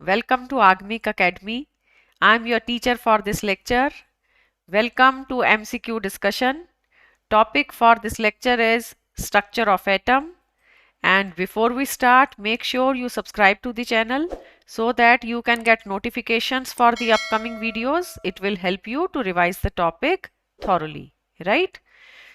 welcome to Agmic Academy. I'm your teacher for this lecture. Welcome to MCQ discussion. Topic for this lecture is structure of atom. And before we start, make sure you subscribe to the channel so that you can get notifications for the upcoming videos. It will help you to revise the topic thoroughly, right?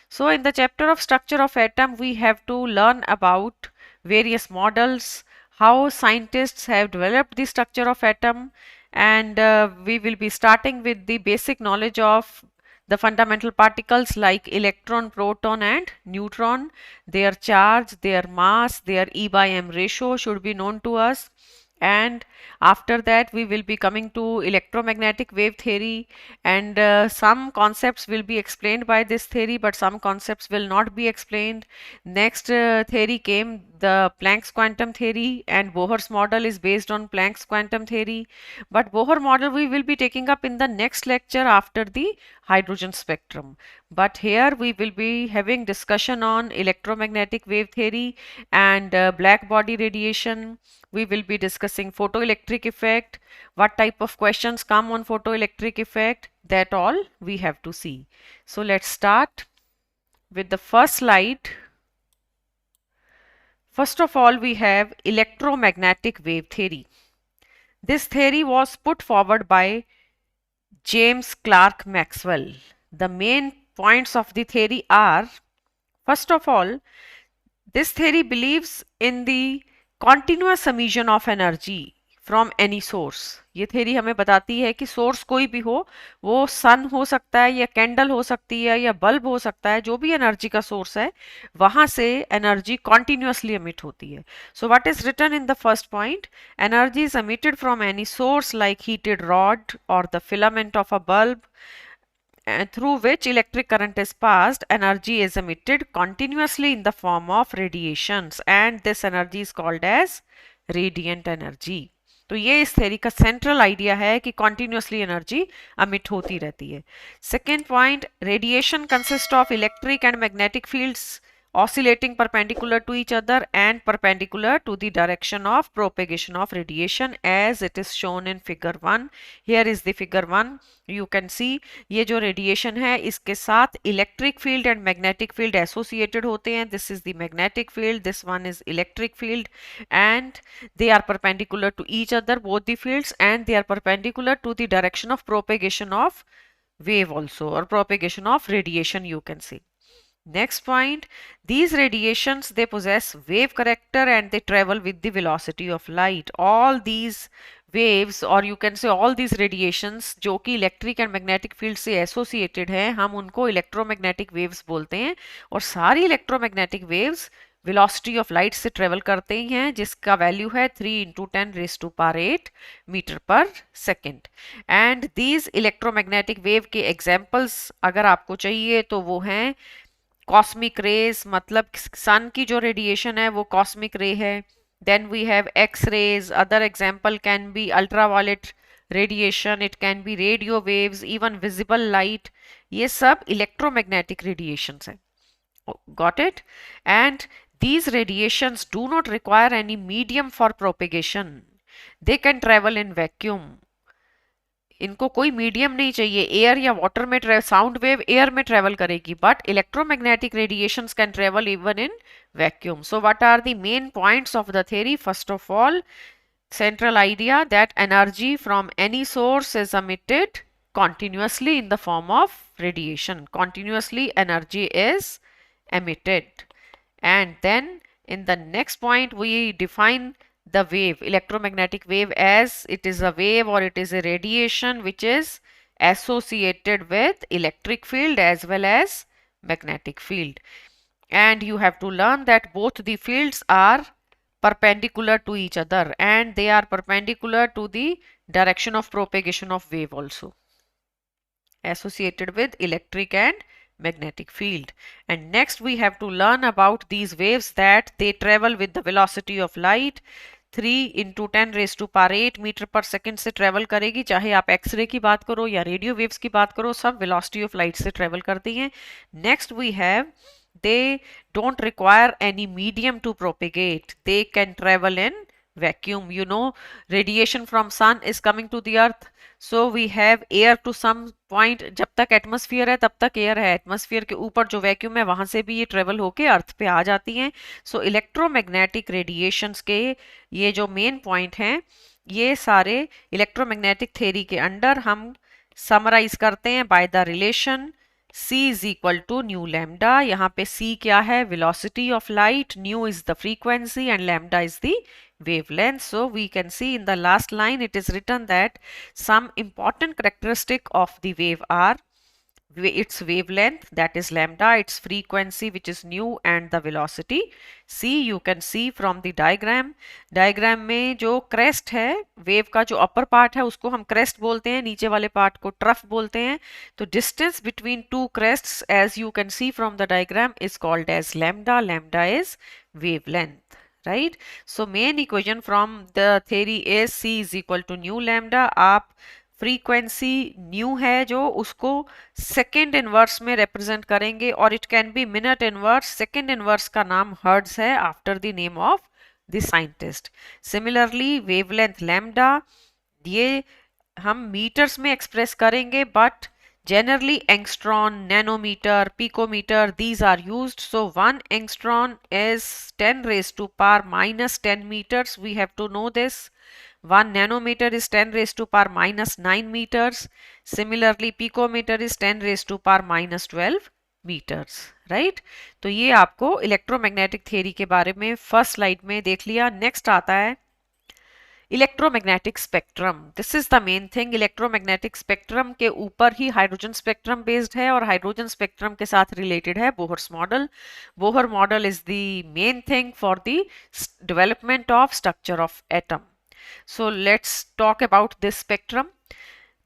So in the chapter of structure of atom, we have to learn about various models, how scientists have developed the structure of atom, and we will be starting with the basic knowledge of the fundamental particles like electron, proton and neutron. Their charge, their mass, their E by M ratio should be known to us. And after that we will be coming to electromagnetic wave theory, and some concepts will be explained by this theory but some concepts will not be explained. Next theory came the Planck's quantum theory, and Bohr's model is based on Planck's quantum theory, but Bohr model we will be taking up in the next lecture after the hydrogen spectrum. But here we will be having discussion on electromagnetic wave theory and black body radiation. We will be discussing photoelectric effect, what type of questions come on photoelectric effect, that all we have to see. So let's start with the first slide. First of all, we have electromagnetic wave theory. This theory was put forward by James Clerk Maxwell. The main points of the theory are, first of all, this theory believes in the continuous emission of energy from any source. ये theory हमें बताती है कि source कोई भी हो, वो सन हो सकता है या कैंडल हो सकती है या बल्ब हो सकता है, जो भी एनर्जी का सोर्स है वहां से एनर्जी कॉन्टिन्यूसली एमिट होती है. So what is written in the first point? Energy is emitted from any source like heated rod और the filament of a bulb, and through which electric current is passed. Energy is emitted continuously in the form of radiations, and this energy is called as radiant energy. तो ये इस theory का central idea है कि continuously energy अमिट होती रहती है. Second point, radiation consist of electric and magnetic fields oscillating perpendicular to each other and perpendicular to the direction of propagation of radiation as it is shown in figure 1. Here is the figure 1. You can see ये जो radiation है इसके साथ electric field and magnetic field associated होते हैं. This is the magnetic field, this one is electric field, and they are perpendicular to each other, both the fields, and they are perpendicular to the direction of propagation of wave also, or propagation of radiation you can say. Next point, these radiations, they possess wave character and they travel with the velocity of light. All these waves, or you can say all these radiations जो कि electric and magnetic field से associated हैं, हम उनको electromagnetic waves बोलते हैं. और सारी electromagnetic waves velocity of light से ट्रेवल करते ही हैं, जिसका वैल्यू है 3 × 10⁸ मीटर पर second. And these electromagnetic wave के एग्जाम्पल्स अगर आपको चाहिए तो वो हैं कॉस्मिक रेज, मतलब सन की जो रेडिएशन है वो कॉस्मिक रे है. Then we have X rays. Other example can be ultraviolet radiation, it can be radio waves, even visible light. ये सब इलेक्ट्रोमैग्नेटिक रेडिएशंस हैं. Got it? And these radiations do not require any medium for propagation. They can travel in vacuum. इनको कोई medium नहीं चाहिए. Air या water में sound wave air में ट्रेवल करेगी, but electromagnetic radiations can travel even in vacuum. So what are the main points of the theory? First of all, central idea that energy from any source is emitted continuously in the form of radiation. Continuously energy is emitted. And then in the next point we define the wave, electromagnetic wave, as it is a wave or it is a radiation which is associated with electric field as well as magnetic field. And you have to learn that both the fields are perpendicular to each other and they are perpendicular to the direction of propagation of wave also, associated with electric and magnetic field. And next we have to learn about these waves, that they travel with the velocity of light. 3 × 10⁸ metre पर second से travel करेगी. चाहे आप x ray की बात करो या radio waves की बात करो, सब वेलोसिटी ऑफ लाइट से ट्रेवल करती हैं. Next we have, they don't require any medium to propagate. They can travel in vacuum. You know, radiation from sun is coming to the earth, so we have air to some point. जब तक atmosphere है तब तक air है, atmosphere के ऊपर जो vacuum है वहां से भी ये ट्रेवल होके अर्थ पे आ जाती हैं. सो इलेक्ट्रोमैग्नेटिक रेडिएशंस के ये जो मेन पॉइंट हैं, ये सारे इलेक्ट्रोमैग्नेटिक थ्योरी के अंडर हम समराइज करते हैं by the relation c is equal to nu lambda. यहाँ पे c क्या है? velocity of light, nu is the frequency and lambda is the wavelength. So we can see in the last line it is written that some important characteristic of the wave are its wavelength, that is lambda, its frequency which is nu, and the velocity c. You can see from the diagram में जो crest है, wave का जो upper part है उसको हम crest बोलते हैं, नीचे वाले part को trough बोलते हैं. तो distance between two crests, as you can see from the diagram, is called as lambda. Lambda is wavelength, right? So main equation from the theory is c is equal to nu lambda. आप frequency nu है जो उसको second inverse में represent करेंगे, और it can B minute inverse. Second inverse का नाम hertz है after the name of the scientist. Similarly wavelength lambda, ये हम मीटर्स में एक्सप्रेस करेंगे, but generally angstrom, nanometer, picometer, these are used. So 1 angstrom is 10 raised to power minus 10 meters. We have to know this. 1 nanometer is 10 raised to power minus 9 meters. Similarly, picometer is 10 raised to power minus 12 meters. Right? तो ये आपको electromagnetic theory के बारे में first slide में देख लिया. Next आता है electromagnetic spectrum. This is the main thing. Electromagnetic spectrum के ऊपर ही हाइड्रोजन स्पेक्ट्रम बेस्ड है, और हाइड्रोजन स्पेक्ट्रम के साथ रिलेटेड है Bohr's model. Bohr model is the main thing for the development of structure of atom. So let's talk about this spectrum.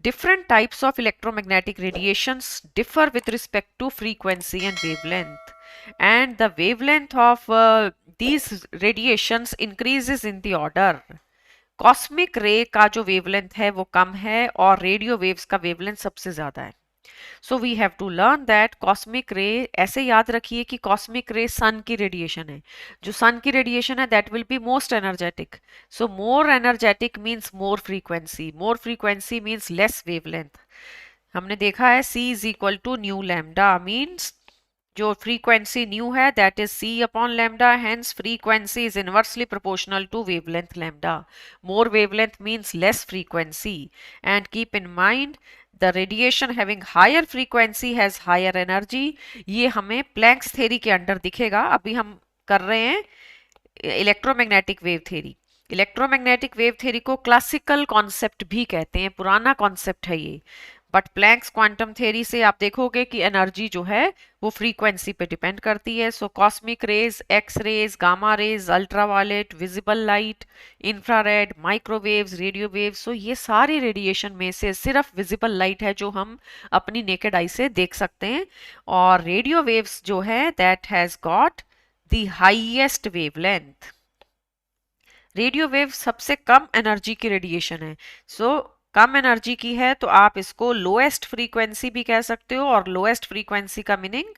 Different types of electromagnetic radiations differ with respect to frequency and wavelength. And the wavelength of these radiations increases in the order. Cosmic रे का जो wavelength है वो कम है, और radio waves का wavelength सबसे ज्यादा है. So we have to learn that cosmic ray, ऐसे याद रखिए कि कॉस्मिक रे सन की रेडिएशन है. जो सन की रेडिएशन है that will be most energetic. So more energetic means more frequency means less wavelength. हमने देखा है c is equal to nu lambda, means जो फ्रीक्वेंसी न्यू है that is c upon lambda, hence frequency is inversely proportional to wavelength lambda. More wavelength means less frequency. And keep in mind the radiation having higher frequency has higher energy. ये हमें planks theory के under दिखेगा. अभी हम कर रहे हैं electromagnetic wave theory. Electromagnetic wave theory को क्लासिकल कॉन्सेप्ट भी कहते हैं, पुराना कॉन्सेप्ट है ये. बट प्लैंक्स क्वांटम थ्योरी से आप देखोगे कि एनर्जी जो है वो फ्रीक्वेंसी पे डिपेंड करती है. So cosmic rays, X rays, gamma rays, ultraviolet, visible light, infrared, microwaves, radio waves, so ये सारी रेडिएशन में से सिर्फ विजिबल लाइट है जो हम अपनी नेकेड आई से देख सकते हैं. और रेडियो वेव्स जो है that has got the highest wavelength. Radio wave सबसे कम एनर्जी की रेडिएशन है. सो कम एनर्जी की है तो आप इसको लोएस्ट फ्रीक्वेंसी भी कह सकते हो, और लोएस्ट फ्रीक्वेंसी का meaning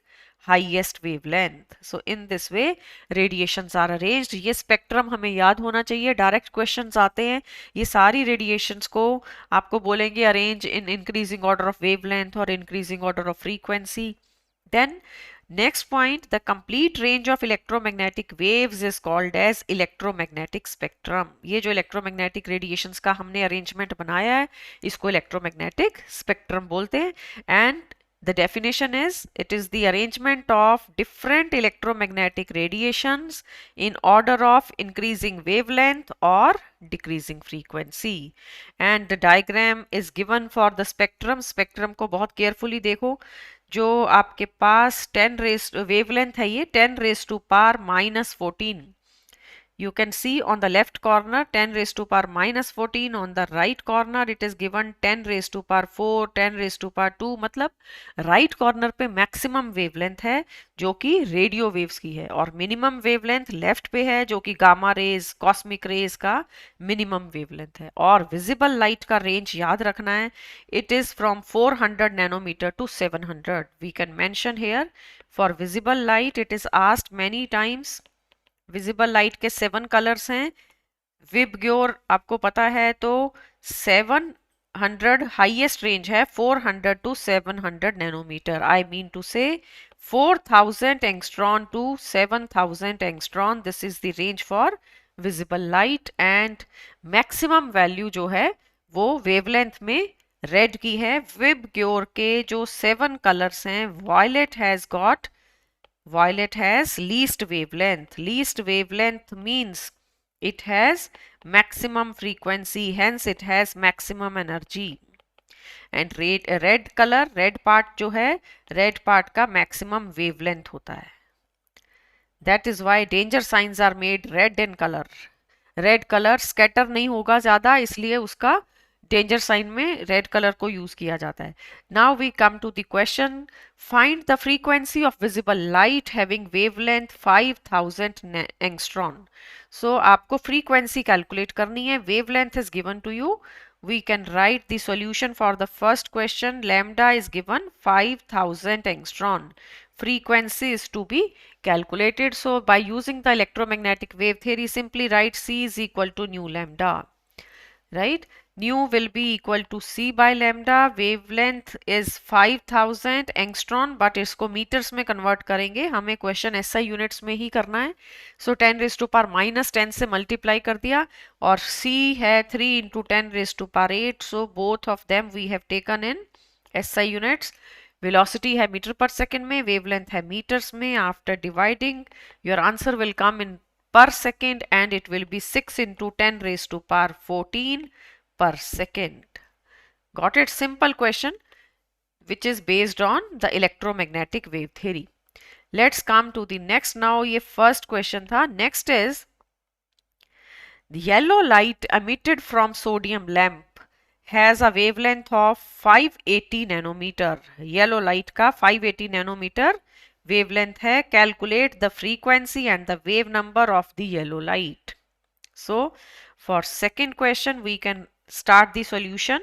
highest wavelength. So in this way radiations are arranged. ये स्पेक्ट्रम हमें याद होना चाहिए, डायरेक्ट क्वेश्चंस आते हैं. ये सारी रेडिएशंस को आपको बोलेंगे arrange in increasing order of wavelength और increasing order of frequency. Then next point, the complete range of electromagnetic waves is called as electromagnetic spectrum. ये जो electromagnetic radiations का हमने arrangement बनाया है इसको electromagnetic spectrum बोलते हैं. and the definition is it is the arrangement of different electromagnetic radiations in order of increasing wavelength or decreasing frequency. and the diagram is given for the spectrum. spectrum को बहुत carefully देखो. जो आपके पास 10 raise wavelength है ये 10 raise to power minus 14. You can see on the left corner 10 raised to power minus 14. On the right corner it is given 10 raised to power 4, 10 raised to power 2. मतलब right corner पे maximum wavelength है जो कि radio waves की है, और minimum wavelength left पे है जो कि गामा रेज, कॉस्मिक रेज का मिनिमम वेवलेंथ है. और विजिबल लाइट का रेंज याद रखना है. It is from 400 nanometre to 700. We can mention here for visible light it is asked many times. Visible light के 7 कलर्स हैं. विबग्योर आपको पता है तो 700 हाईएस्ट रेंज है 400 to 700 nanometre. I mean to say 4000 angstrom to 7000 angstrom. This is the range for visible light. And maximum value जो है वो वेवलेंथ में रेड की है. विबग्योर के जो 7 कलर्स हैं, violet has least wavelength. Least wavelength means it has maximum frequency, hence it has maximum energy. And red color, red part जो है, red part का maximum wavelength होता है. That is why danger signs are made red in color. Red colour scatter नहीं होगा ज्यादा, इसलिए उसका डेंजर साइन में रेड कलर को यूज किया जाता है. Now we come to the question. Find the frequency of visible light having wavelength 5000 angstrom. So आपको फ्रीक्वेंसी कैलकुलेट करनी है. Wavelength is given to you. We can write the solution for the first question. Lambda is given 5000 angstrom. Frequency is to be calculated. So by using the electromagnetic wave theory, simply write C is equal to nu lambda. Right? Nu will be equal to C by lambda. Wavelength is 5000 angstrom, but इसको meters में convert करेंगे. हमें question SI units में ही करना है. So 10 raised to power minus 10 से multiply कर दिया. और C है 3 into 10 raised to power 8. So both of them we have taken in SI units. Velocity है मीटर पर सेकेंड में, wavelength है meters में. After dividing, your answer will come in per second and it will be 6 into 10 raised to power 14 per second. Got it? Simple question which is based on the electromagnetic wave theory. Let's come to the next. Now ये first question था. Next is the yellow light emitted from sodium lamp has a wavelength of 580 nanometer. Yellow light का 580 nanometer wavelength है. Calculate the frequency and the wave number of the yellow light. So for second question we can start the solution.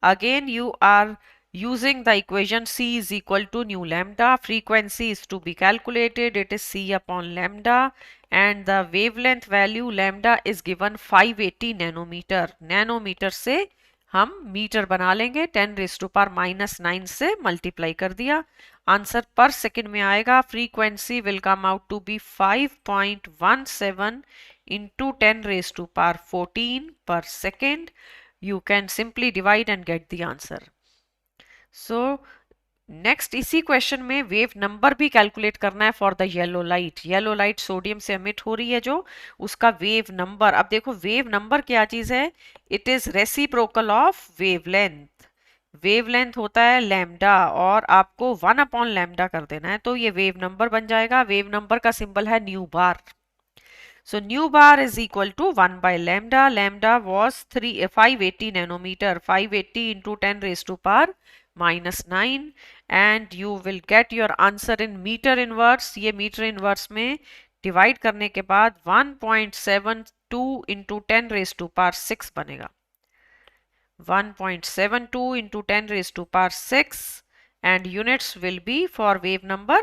Again you are using the equation C is equal to nu lambda. Frequency is to be calculated. It is C upon lambda. And the wavelength value lambda is given 580 nanometer. Nanometer से हम metre बना लेंगे. 10 raised to power minus 9 से multiply कर दिया. Answer पर second में आएगा. Frequency will come out to be 5.17 into 10 raised to power 14 per second. You can simply divide and get the answer. So next इसी क्वेश्चन में वेव नंबर भी calculate करना है for the yellow light. Yellow light sodium से emit हो रही है जो, उसका वेव नंबर. अब देखो वेव नंबर क्या चीज है. It is reciprocal of wavelength. Wavelength होता है लैम्डा और आपको 1 अपॉन लैम्डा कर देना है, तो ये वेव नंबर बन जाएगा. वेव नंबर का सिंबल है new bar. So nu bar is equal to 1 by lambda. Lambda was 580 nanometer. 580 into 10 raised to power minus 9 and you will get your answer in meter inverse. ये meter inverse में divide करने के बाद 1.72 into 10 raised to power 6 बनेगा. 1.72 into 10 raised to power 6 and units will be for wave number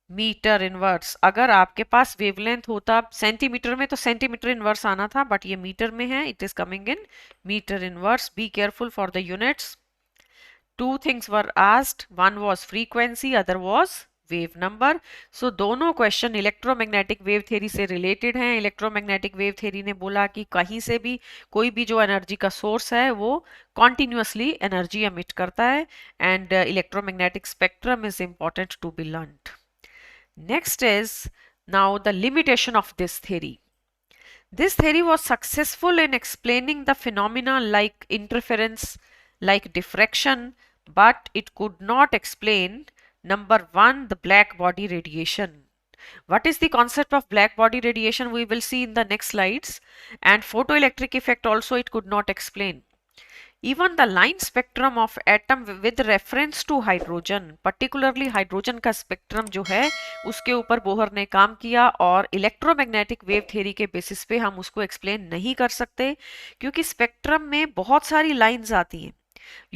metre inverse. अगर आपके पास wavelength होता centimetre में तो सेंटीमीटर इनवर्स आना था, बट ये मीटर में है. It is coming in metre inverse. Be careful for the units. Two things were asked. One was frequency, other was wave number. So दोनों क्वेश्चन इलेक्ट्रोमैग्नेटिक वेव थ्योरी से related हैं. Electromagnetic wave theory ने बोला कि कहीं से भी कोई भी जो एनर्जी का सोर्स है वो कॉन्टिन्यूसली एनर्जी एमिट करता है. And electromagnetic spectrum is important to be learned. Next is now the limitation of this theory. This theory was successful in explaining the phenomena like interference, like diffraction, but it could not explain number one, the black body radiation. What is the concept of black body radiation? We will see in the next slides. And photoelectric effect also it could not explain. Even the line spectrum of atom with reference to hydrogen, particularly hydrogen का spectrum जो है उसके ऊपर Bohr ने काम किया और electromagnetic wave theory के बेसिस पे हम उसको एक्सप्लेन नहीं कर सकते क्योंकि स्पेक्ट्रम में बहुत सारी लाइंस आती हैं.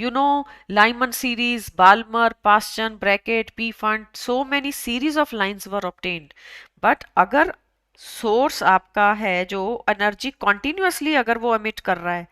You know, Lyman series, Balmer, Paschen, Brackett, P-Fund, so many series of lines were obtained. But अगर सोर्स आपका है जो एनर्जी कॉन्टिन्यूसली अगर वो एमिट कर रहा है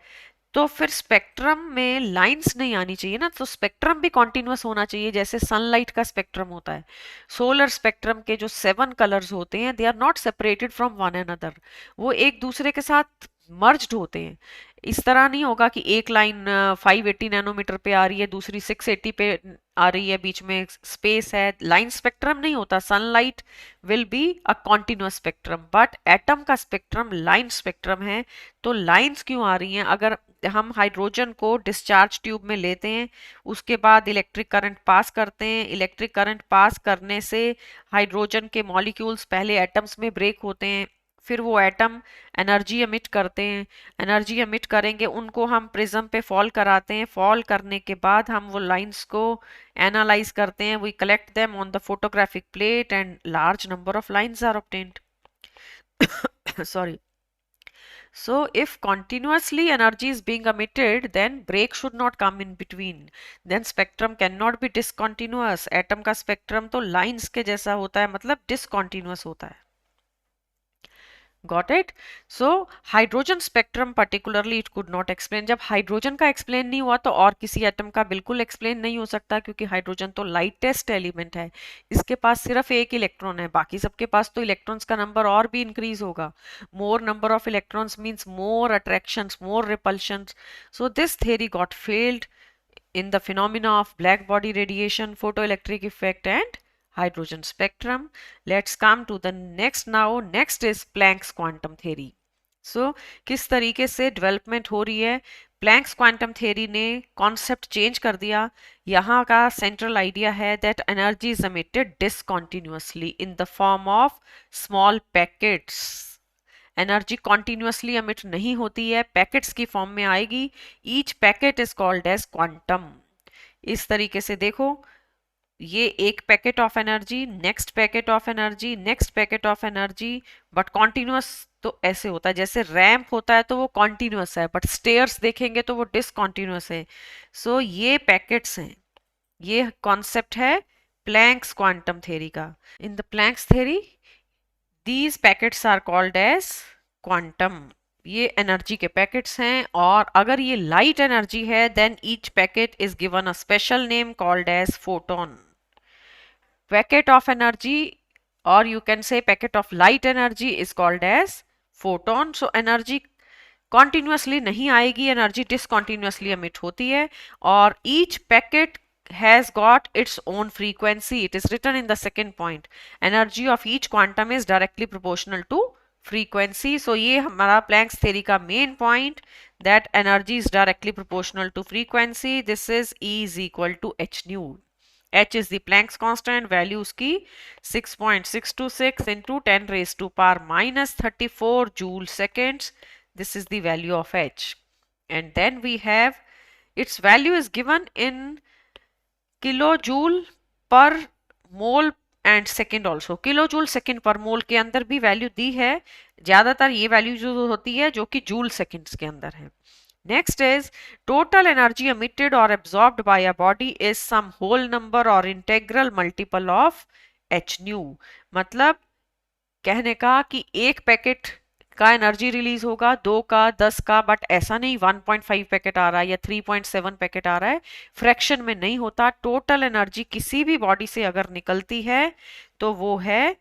तो फिर स्पेक्ट्रम में लाइंस नहीं आनी चाहिए ना, तो स्पेक्ट्रम भी कॉन्टिन्यूस होना चाहिए जैसे सनलाइट का स्पेक्ट्रम होता है। सोलर स्पेक्ट्रम के जो 7 कलर्स होते हैं they are not separated from one another, वो एक दूसरे के साथ मर्ज्ड होते हैं। इस तरह नहीं होगा कि एक लाइन 580 नैनोमीटर पे आ रही है, दूसरी 680 पे आ रही है, बीच में स्पेस है। लाइन स्पेक्ट्रम नहीं होता। Sunlight will be a continuous spectrum, but atom का स्पेक्ट्रम लाइन स्पेक्ट्रम है। तो लाइंस क्यों आ रही हैं? अगर हम हाइड्रोजन को डिस्चार्ज ट्यूब में लेते हैं, उसके बाद इलेक्ट्रिक करंट पास करते हैं, इलेक्ट्रिक करंट पास करने से हाइड्रोजन के मॉलिक्यूल्स पहले एटम्स में ब्रेक होते हैं, फिर वो एटम एनर्जी एमिट करते हैं। एनर्जी एमिट करेंगे, उनको हम प्रिज्म पे फॉल कराते हैं। फॉल करने के बाद हम वो लाइंस को एनालाइज करते हैं। We collect them on the photographic plate and large number of lines are obtained. Sorry. So if continuously energy is being emitted, then break should not come in between. Then spectrum cannot be discontinuous. Atom का spectrum तो lines के जैसा होता है, मतलब discontinuous होता है। Got it? So hydrogen spectrum particularly it could not explain. जब हाइड्रोजन का एक्सप्लेन नहीं हुआ तो और किसी एटम का बिल्कुल एक्सप्लेन नहीं हो सकता, क्योंकि हाइड्रोजन तो लाइटेस्ट एलिमेंट है। इसके पास सिर्फ एक इलेक्ट्रॉन है, बाकी सबके पास तो इलेक्ट्रॉन्स का नंबर और भी इंक्रीज होगा। मोर number of electrons means more attractions, more repulsions. So this theory got failed in the phenomena of black body radiation, photoelectric effect and hydrogen spectrum. Let's come to the next now. Next is Planck's quantum theory. So किस तरीके से development हो रही है? Planck's quantum theory ने concept change कर दिया। यहाँ का सेंट्रल आइडिया है that energy is emitted discontinuously in the form of small packets. Energy continuously emit नहीं होती है, पैकेट्स की फॉर्म में आएगी। Each packet is called as quantum. इस तरीके से देखो, ये एक packet of energy, next packet of energy, next packet of energy, but continuous तो ऐसे होता है। जैसे रैंप होता है तो वो कॉन्टिन्यूस है, बट स्टेयर्स देखेंगे तो वो डिसकॉन्टिन्यूस है। सो ये पैकेट्स हैं। ये कॉन्सेप्ट है प्लैंक्स क्वांटम थ्योरी का। In the Planck's theory these packets are called as quantum. ये एनर्जी के पैकेट्स हैं, और अगर ये लाइट एनर्जी है then each packet is given a special name called as photon. Packet of energy, और you can say packet of light energy is called as photon. So energy continuously नहीं आएगी, energy discontinuously emit होती है, और each packet has got its own frequency. It is written in the second point. Energy of each quantum is directly proportional to frequency. So ये हमारा Planck's theory का main point, that energy is directly proportional to frequency. This is E is equal to h nu. H is the Planck's constant, value उसकी 6.626 into 10 raised to power minus 34 joule seconds. This is the value of H. And then we have its value is given in kilo joule per mole and second also. Kilo joule second पर मोल के अंदर भी value दी है। ज्यादातर ये value जो होती है जो कि जूल सेकेंड्स के अंदर है। Next is total energy emitted और absorbed by a body is some whole number और integral multiple of h nu. मतलब कहने का कि एक पैकेट का एनर्जी रिलीज होगा, 2 का, 10 का, बट ऐसा नहीं 1.5 पैकेट आ रहा है या 3.7 पैकेट आ रहा है, फ्रैक्शन में नहीं होता। टोटल एनर्जी किसी भी बॉडी से अगर निकलती है तो वो है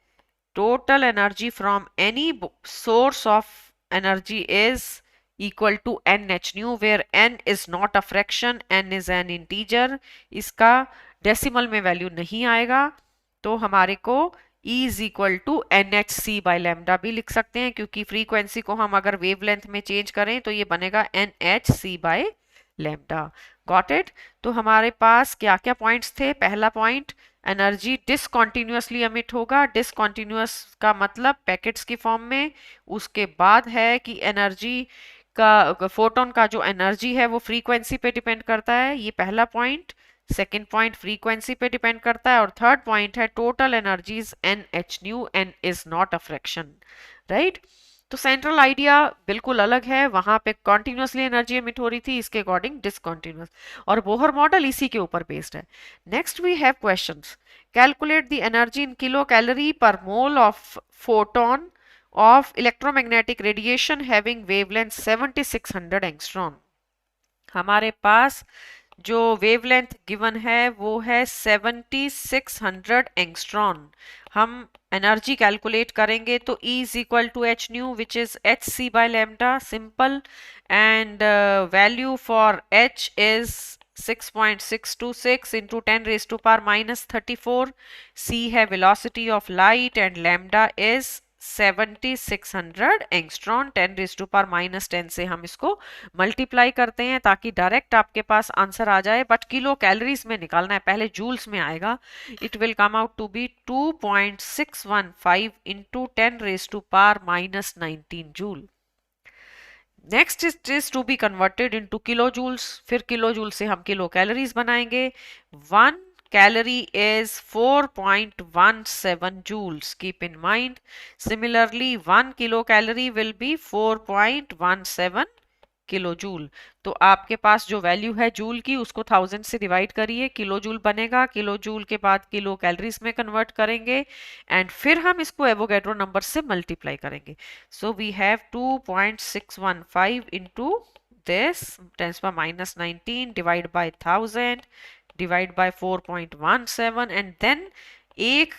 total energy from any source of energy is equal to n h nu, where n is not a fraction, n is an integer। इसका डेसिमल में वैल्यू नहीं आएगा, तो हमारे को E is equal to NHC by lambda भी लिख सकते हैं, क्योंकि फ्रीक्वेंसी को हम अगर वेवलेंथ में चेंज करें तो ये बनेगा NHC by lambda। Got it? तो हमारे पास क्या क्या पॉइंट्स थे? पहला पॉइंट, एनर्जी डिसकॉन्टिन्यूसली एमिट होगा। डिसकॉन्टिन्यूस का मतलब पैकेट्स की फॉर्म में। उसके बाद है कि एनर्जी का, फोटोन का जो एनर्जी है वो फ्रीक्वेंसी पे डिपेंड करता है। ये पहला पॉइंट। सेकेंड पॉइंट फ्रीक्वेंसी पे डिपेंड करता है, और थर्ड पॉइंट है total energies n h nu, n is not a fraction. Right? तो सेंट्रल आइडिया बिल्कुल अलग है, वहां पे कॉन्टिन्यूसली एनर्जी एमिट हो रही थी, इसके अकॉर्डिंग डिसकॉन्टिन्यूस, और बोहर मॉडल इसी के ऊपर बेस्ड है। Next we have questions. Calculate the energy in kilo calorie per mole of photon of electromagnetic radiation having wavelength 7600 angstrom. हमारे पास जो वेवलेंथ गिवन है वो है 7600 एंगस्ट्रॉन. हम एनर्जी कैलकुलेट करेंगे तो E is equal to h nu which is h c by lambda, simple. And value for H is 6.626 into 10 raised to power minus 34. C है velocity of light and lambda is 7600 angstrom. 10 raise to power minus 10 से हम इसको multiply करते हैं ताकि direct आपके पास answer आ जाए, but kilo calories में निकालना है, पहले जूल्स में आएगा. It will come out to be 2.615 into 10 raise to power minus 19 joule. Next is to be converted into kilo joules. फिर किलो जूल से हम किलो कैलोरीज बनाएंगे. 1 calorie is 4.17 joules. Keep in mind. Similarly, 1 kilocalorie will be 4.17 kilojoule. तो आपके पास जो value है joule की उसको 1000 से डिवाइड करिए, किलोजूल बनेगा. किलोजूल के बाद किलो कैलोरीज में कन्वर्ट करेंगे एंड फिर हम इसको एवोगैड्रो नंबर से मल्टीप्लाई करेंगे. So we have 2.615 into this 10 to the minus 19 divide by 1000 divide by 4.17 and then एक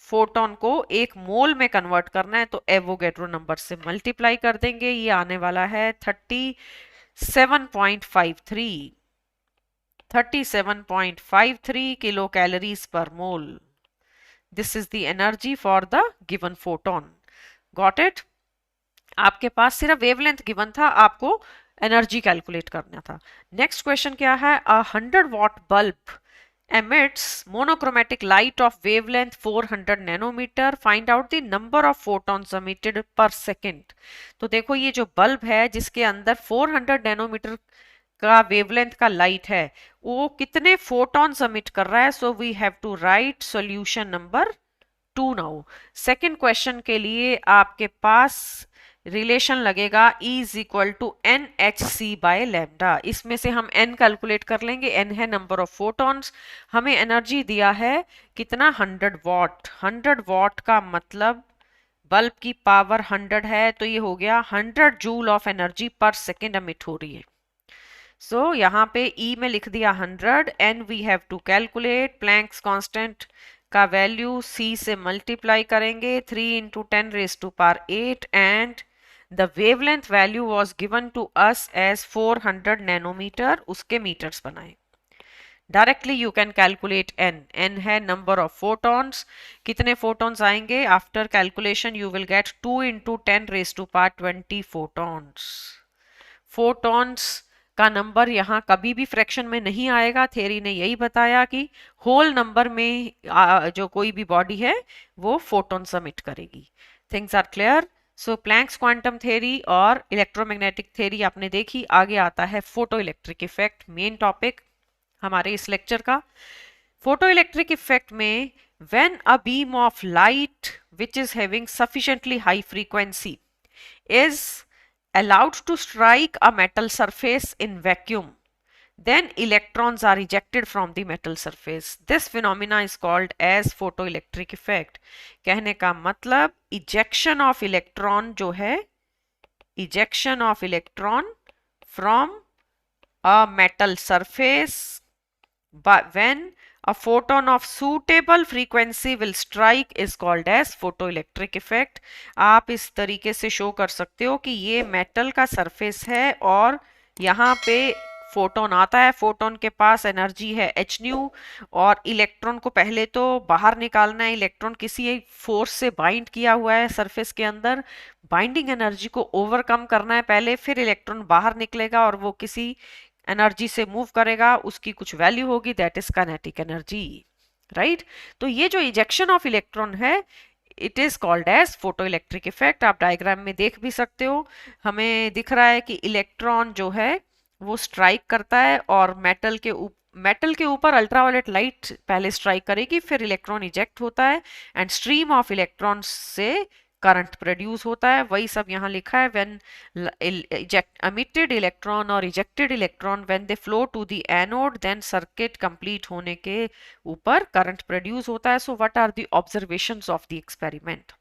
फोटोन को एक मोल में कन्वर्ट करना है तो एवोगैड्रो नंबर से मल्टीप्लाई कर देंगे. ये आने वाला है 37.53 किलो कैलोरीज पर मोल. This is the energy for the given photon. Got it? आपके पास सिर्फ वेवलेंथ गिवन था, आपको एनर्जी कैलकुलेट करना था. नेक्स्ट क्वेश्चन क्या है? 100 what bulb emits monochromatic light of wavelength 400 nanometer. Find out the number of photons emitted per second. तो देखो ये जो बल्ब है जिसके अंदर 400 नैनोमीटर का वेवलेंथ का लाइट है वो कितने फोटॉन्स एमिट कर रहा है. So we have to write solution number 2 now. Second question के लिए आपके पास रिलेशन लगेगा E is equal to n h c by lambda. इसमें से हम n कैलकुलेट कर लेंगे. n है नंबर ऑफ फोटॉन्स. हमें एनर्जी दिया है कितना? 100 वॉट. 100 वॉट का मतलब बल्ब की पावर 100 है तो ये हो गया 100 जूल ऑफ एनर्जी पर सेकेंड एमिट हो रही है. सो यहाँ पे E में लिख दिया 100. n we have to calculate. Planck's constant का वैल्यू C से मल्टीप्लाई करेंगे 3 into 10 raise to power 8 and the wavelength value was given to us as 400 nanometer. उसके meters बनाए. Directly you can calculate n. n है number of photons. कितने photons आएंगे? After calculation you will get 2 into 10 raised to power 20 photons. Photons का number यहाँ कभी भी fraction में नहीं आएगा. थ्योरी ने यही बताया कि होल नंबर में जो कोई भी बॉडी है वो फोटॉन्स एमिट करेगी. Things are clear? So Planck's quantum theory और इलेक्ट्रोमैग्नेटिक थ्योरी आपने देखी. आगे आता है photo electric effect, main topic हमारे इस लेक्चर का. फोटो इलेक्ट्रिक इफेक्ट में when a beam of light which is having sufficiently high frequency is allowed to strike a metal surface in vacuum, then electrons are ejected from the metal surface. This phenomena is called as photoelectric effect. कहने का मतलब ejection of electron जो है, ejection of electron from a metal surface but when a photon of suitable frequency will strike is called as photoelectric effect. आप इस तरीके से show कर सकते हो कि ये मेटल का सरफेस है और यहाँ पे फोटोन आता है. फोटोन के पास एनर्जी है h न्यू और इलेक्ट्रॉन को पहले तो बाहर निकालना है. इलेक्ट्रॉन किसी फोर्स से बाइंड किया हुआ है सरफेस के अंदर. बाइंडिंग एनर्जी को ओवरकम करना है पहले, फिर इलेक्ट्रॉन बाहर निकलेगा और वो किसी एनर्जी से मूव करेगा, उसकी कुछ वैल्यू होगी, that is kinetic energy. Right? तो ये जो इजेक्शन ऑफ इलेक्ट्रॉन है it is called as photo electric effect. आप डायग्राम में देख भी सकते हो. हमें दिख रहा है कि इलेक्ट्रॉन जो है वो स्ट्राइक करता है और मेटल के ऊपर अल्ट्रावायलेट लाइट पहले स्ट्राइक करेगी, फिर इलेक्ट्रॉन इजेक्ट होता है एंड स्ट्रीम ऑफ इलेक्ट्रॉन से करंट प्रोड्यूस होता है. वही सब यहाँ लिखा है. व्हेन emitted इलेक्ट्रॉन और ejected electron when they flow to the anode then circuit complete होने के ऊपर करंट प्रोड्यूस होता है. So what are the observations of the experiment?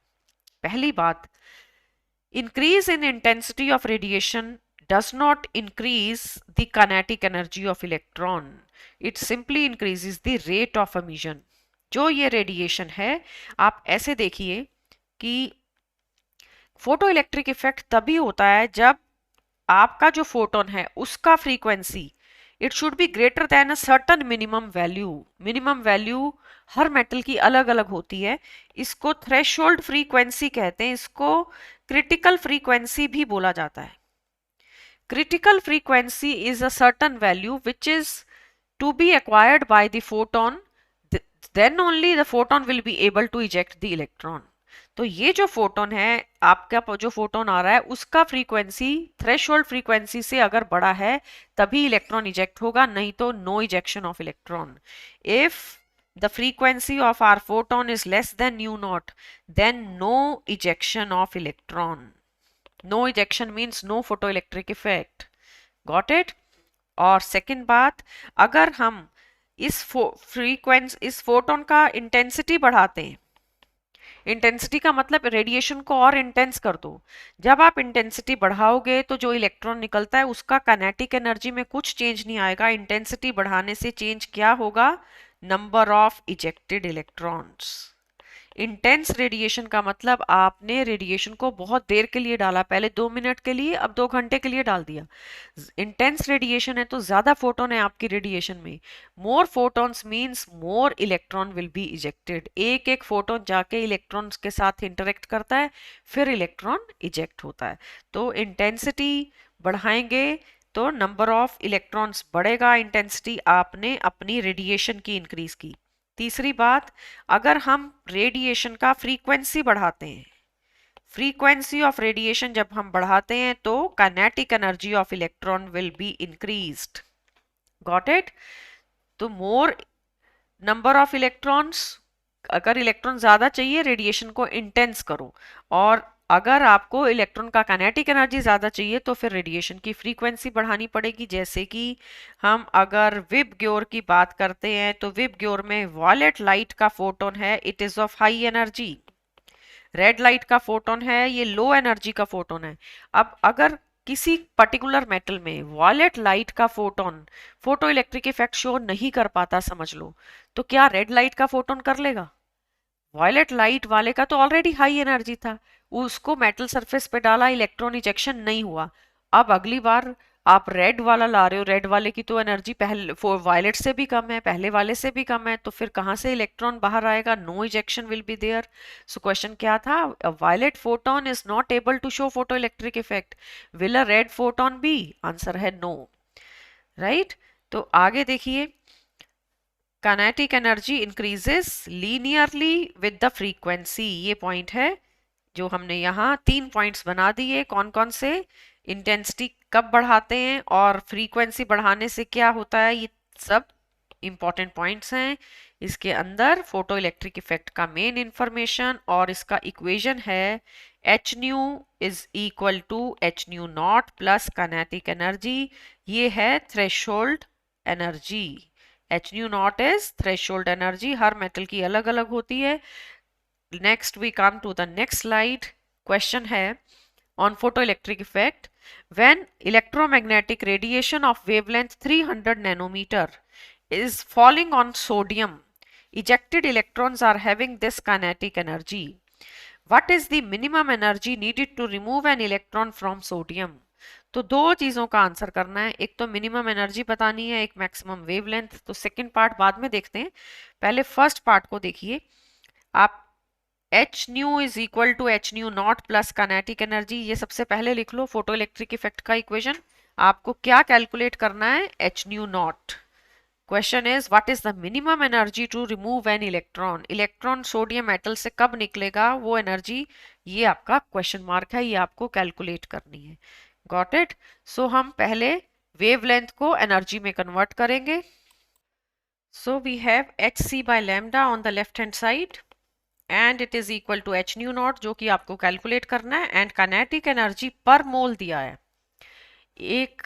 पहली बात, Increase in intensity of radiation does not increase the kinetic energy of electron. It simply increases the rate of emission. जो ये radiation है, आप ऐसे देखिए कि फोटो इलेक्ट्रिक इफेक्ट तभी होता है जब आपका जो फोटोन है उसका frequency it should be greater than a certain minimum value. Minimum value her metal की अलग अलग होती है, इसको थ्रेशोल्ड फ्रीक्वेंसी कहते हैं, इसको क्रिटिकल फ्रीक्वेंसी भी बोला जाता है। Critical frequency is a certain value which is to be acquired by the photon, then only the photon will be able to eject the electron। तो ये जो फोटोन है, आपका जो फोटोन आ रहा है उसका फ्रीक्वेंसी थ्रेशोल्ड फ्रीक्वेंसी से अगर बड़ा है तभी इलेक्ट्रॉन इजेक्ट होगा, नहीं तो no ejection of electron. If the frequency of our photon is less than nu naught, then no ejection of electron। no ejection means no photoelectric effect। got it? और second बात, अगर हम इस इस photon का इंटेंसिटी बढ़ाते हैं, intensity का मतलब रेडिएशन को और इंटेंस कर दो। जब आप इंटेंसिटी बढ़ाओगे तो जो इलेक्ट्रॉन निकलता है उसका काइनेटिक एनर्जी में कुछ चेंज नहीं आएगा। इंटेंसिटी बढ़ाने से चेंज क्या होगा? Number of ejected electrons. Intense radiation का मतलब आपने रेडिएशन को बहुत देर के लिए डाला, पहले 2 मिनट के लिए, अब 2 घंटे के लिए डाल दिया। इंटेंस रेडिएशन है तो ज्यादा फोटोन है आपकी रेडिएशन में। More photons means more electron will be ejected. एक एक फोटोन जाके इलेक्ट्रॉन्स के साथ इंटरेक्ट करता है, फिर इलेक्ट्रॉन इजेक्ट होता है। तो इंटेंसिटी बढ़ाएंगे तो नंबर ऑफ इलेक्ट्रॉन्स बढ़ेगा, इंटेंसिटी आपने अपनी रेडिएशन की इंक्रीज की। तीसरी बात, अगर हम रेडिएशन का फ्रीक्वेंसी बढ़ाते हैं, फ्रीक्वेंसी ऑफ रेडिएशन जब हम बढ़ाते हैं तो kinetic energy of electron will be increased. Got it? तो मोर नंबर ऑफ इलेक्ट्रॉन्स, अगर इलेक्ट्रॉन ज्यादा चाहिए रेडिएशन को इंटेंस करो, और अगर आपको इलेक्ट्रॉन का काइनेटिक एनर्जी ज्यादा चाहिए तो फिर रेडिएशन की फ्रीक्वेंसी बढ़ानी पड़ेगी। जैसे कि हम अगर विब ग्योर की बात करते हैं तो विब ग्योर में वॉयलेट लाइट का फोटोन है, it is of high energy. Red light का फोटोन है, ये लो एनर्जी का फोटोन है। अब अगर किसी पर्टिकुलर मेटल में वॉयलेट लाइट का photon photo electric effect show नहीं कर पाता समझ लो, तो क्या रेड लाइट का फोटोन कर लेगा? वॉयलेट लाइट वाले का तो ऑलरेडी हाई एनर्जी था, उसको मेटल सरफेस पे डाला, इलेक्ट्रॉन इजेक्शन नहीं हुआ। अब अगली बार आप रेड वाला ला रहे हो, रेड वाले की तो एनर्जी पहले वायलेट से भी कम है, पहले वाले से भी कम है, तो फिर कहाँ से इलेक्ट्रॉन बाहर आएगा? No ejection will be there. So question क्या था? Violet photon is not able to show photo electric effect, will a red photon be? Answer है नो। राइट? तो आगे देखिए, kinetic energy increases linearly with the frequency. ये point है जो हमने यहाँ 3 पॉइंट्स बना दिए। कौन कौन से? इंटेंसिटी कब बढ़ाते हैं और फ्रीक्वेंसी बढ़ाने से क्या होता है, ये सब इंपॉर्टेंट पॉइंट्स हैं। इसके अंदर फोटो इलेक्ट्रिक इफेक्ट का मेन इंफॉर्मेशन और इसका इक्वेशन है h nu is equal to h nu naught plus kinetic energy. ये है threshold energy. H nu naught is threshold energy, हर मेटल की अलग अलग होती है। Next we come to the next slide. Question है on photoelectric effect, when electromagnetic radiation of wavelength 300 nanometer is falling on sodium, ejected electrons are having this kinetic energy. What is the minimum energy needed to remove an electron from sodium? तो दो चीजों का answer करना है, एक तो minimum energy बतानी है, एक मैक्सिमम वेवलेंथ। तो सेकंड पार्ट बाद में देखते हैं, पहले फर्स्ट पार्ट को देखिए। आप h nu is equal to h nu naught plus kinetic energy, ये सबसे पहले लिख लो फोटो इलेक्ट्रिक इफेक्ट का इक्वेशन। आपको क्या कैलकुलेट करना है? H nu naught. Question is what is the minimum energy to remove an electron? Electron sodium metal से कब निकलेगा वो एनर्जी, ये आपका क्वेश्चन मार्क है, ये आपको कैलकुलेट करनी है। Got it? सो हम पहले वेवलेंथ को एनर्जी में कन्वर्ट करेंगे। So we have h c by lambda on the left hand side and it is equal to h nu naught, जो कि आपको कैलकुलेट करना है, एंड काइनेटिक एनर्जी पर मोल दिया है। एक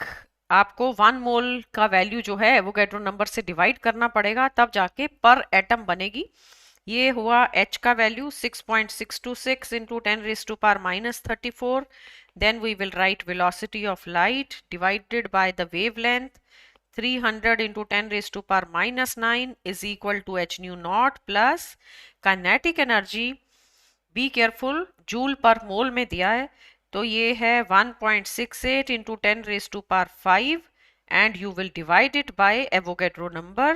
आपको 1 मोल का वैल्यू जो है वो गैड्रो नंबर से डिवाइड करना पड़ेगा, तब जाके पर एटम बनेगी। ये हुआ h का value 6.626 into 10 raised to power minus 34. Then we will write velocity of light divided by the wavelength. 300 into 10 raised to power minus 9 is equal to h nu naught plus kinetic energy. Be careful, joule per mole में दिया है, तो ये है 1.68 into 10 raised to power 5 and you will divide it by Avogadro number.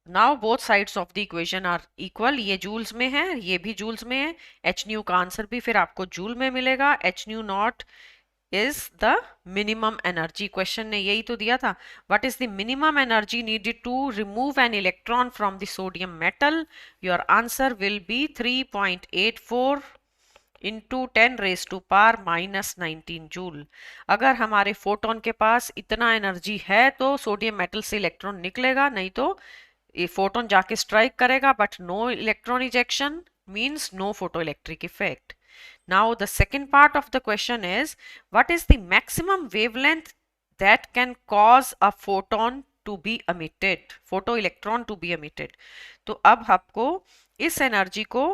Now both sides of the equation are equal, ये joules में है, ये भी जूल्स में है, एच न्यू का आंसर भी फिर आपको जूल में मिलेगा. H nu naught is the minimum energy. Question ने यही तो दिया था, what is the minimum energy needed to remove an electron from the sodium metal. Your answer will be 3.84 into 10 raise to power minus 19 joule. अगर हमारे photon के पास इतना energy है तो सोडियम मेटल से इलेक्ट्रॉन निकलेगा, नहीं तो ये फोटोन जाके स्ट्राइक करेगा, but no electron ejection means no photoelectric effect. Now the second part of the question is, what is the maximum wavelength that can cause a photon to be emitted, photoelectron to be emitted. तो अब आपको इस energy को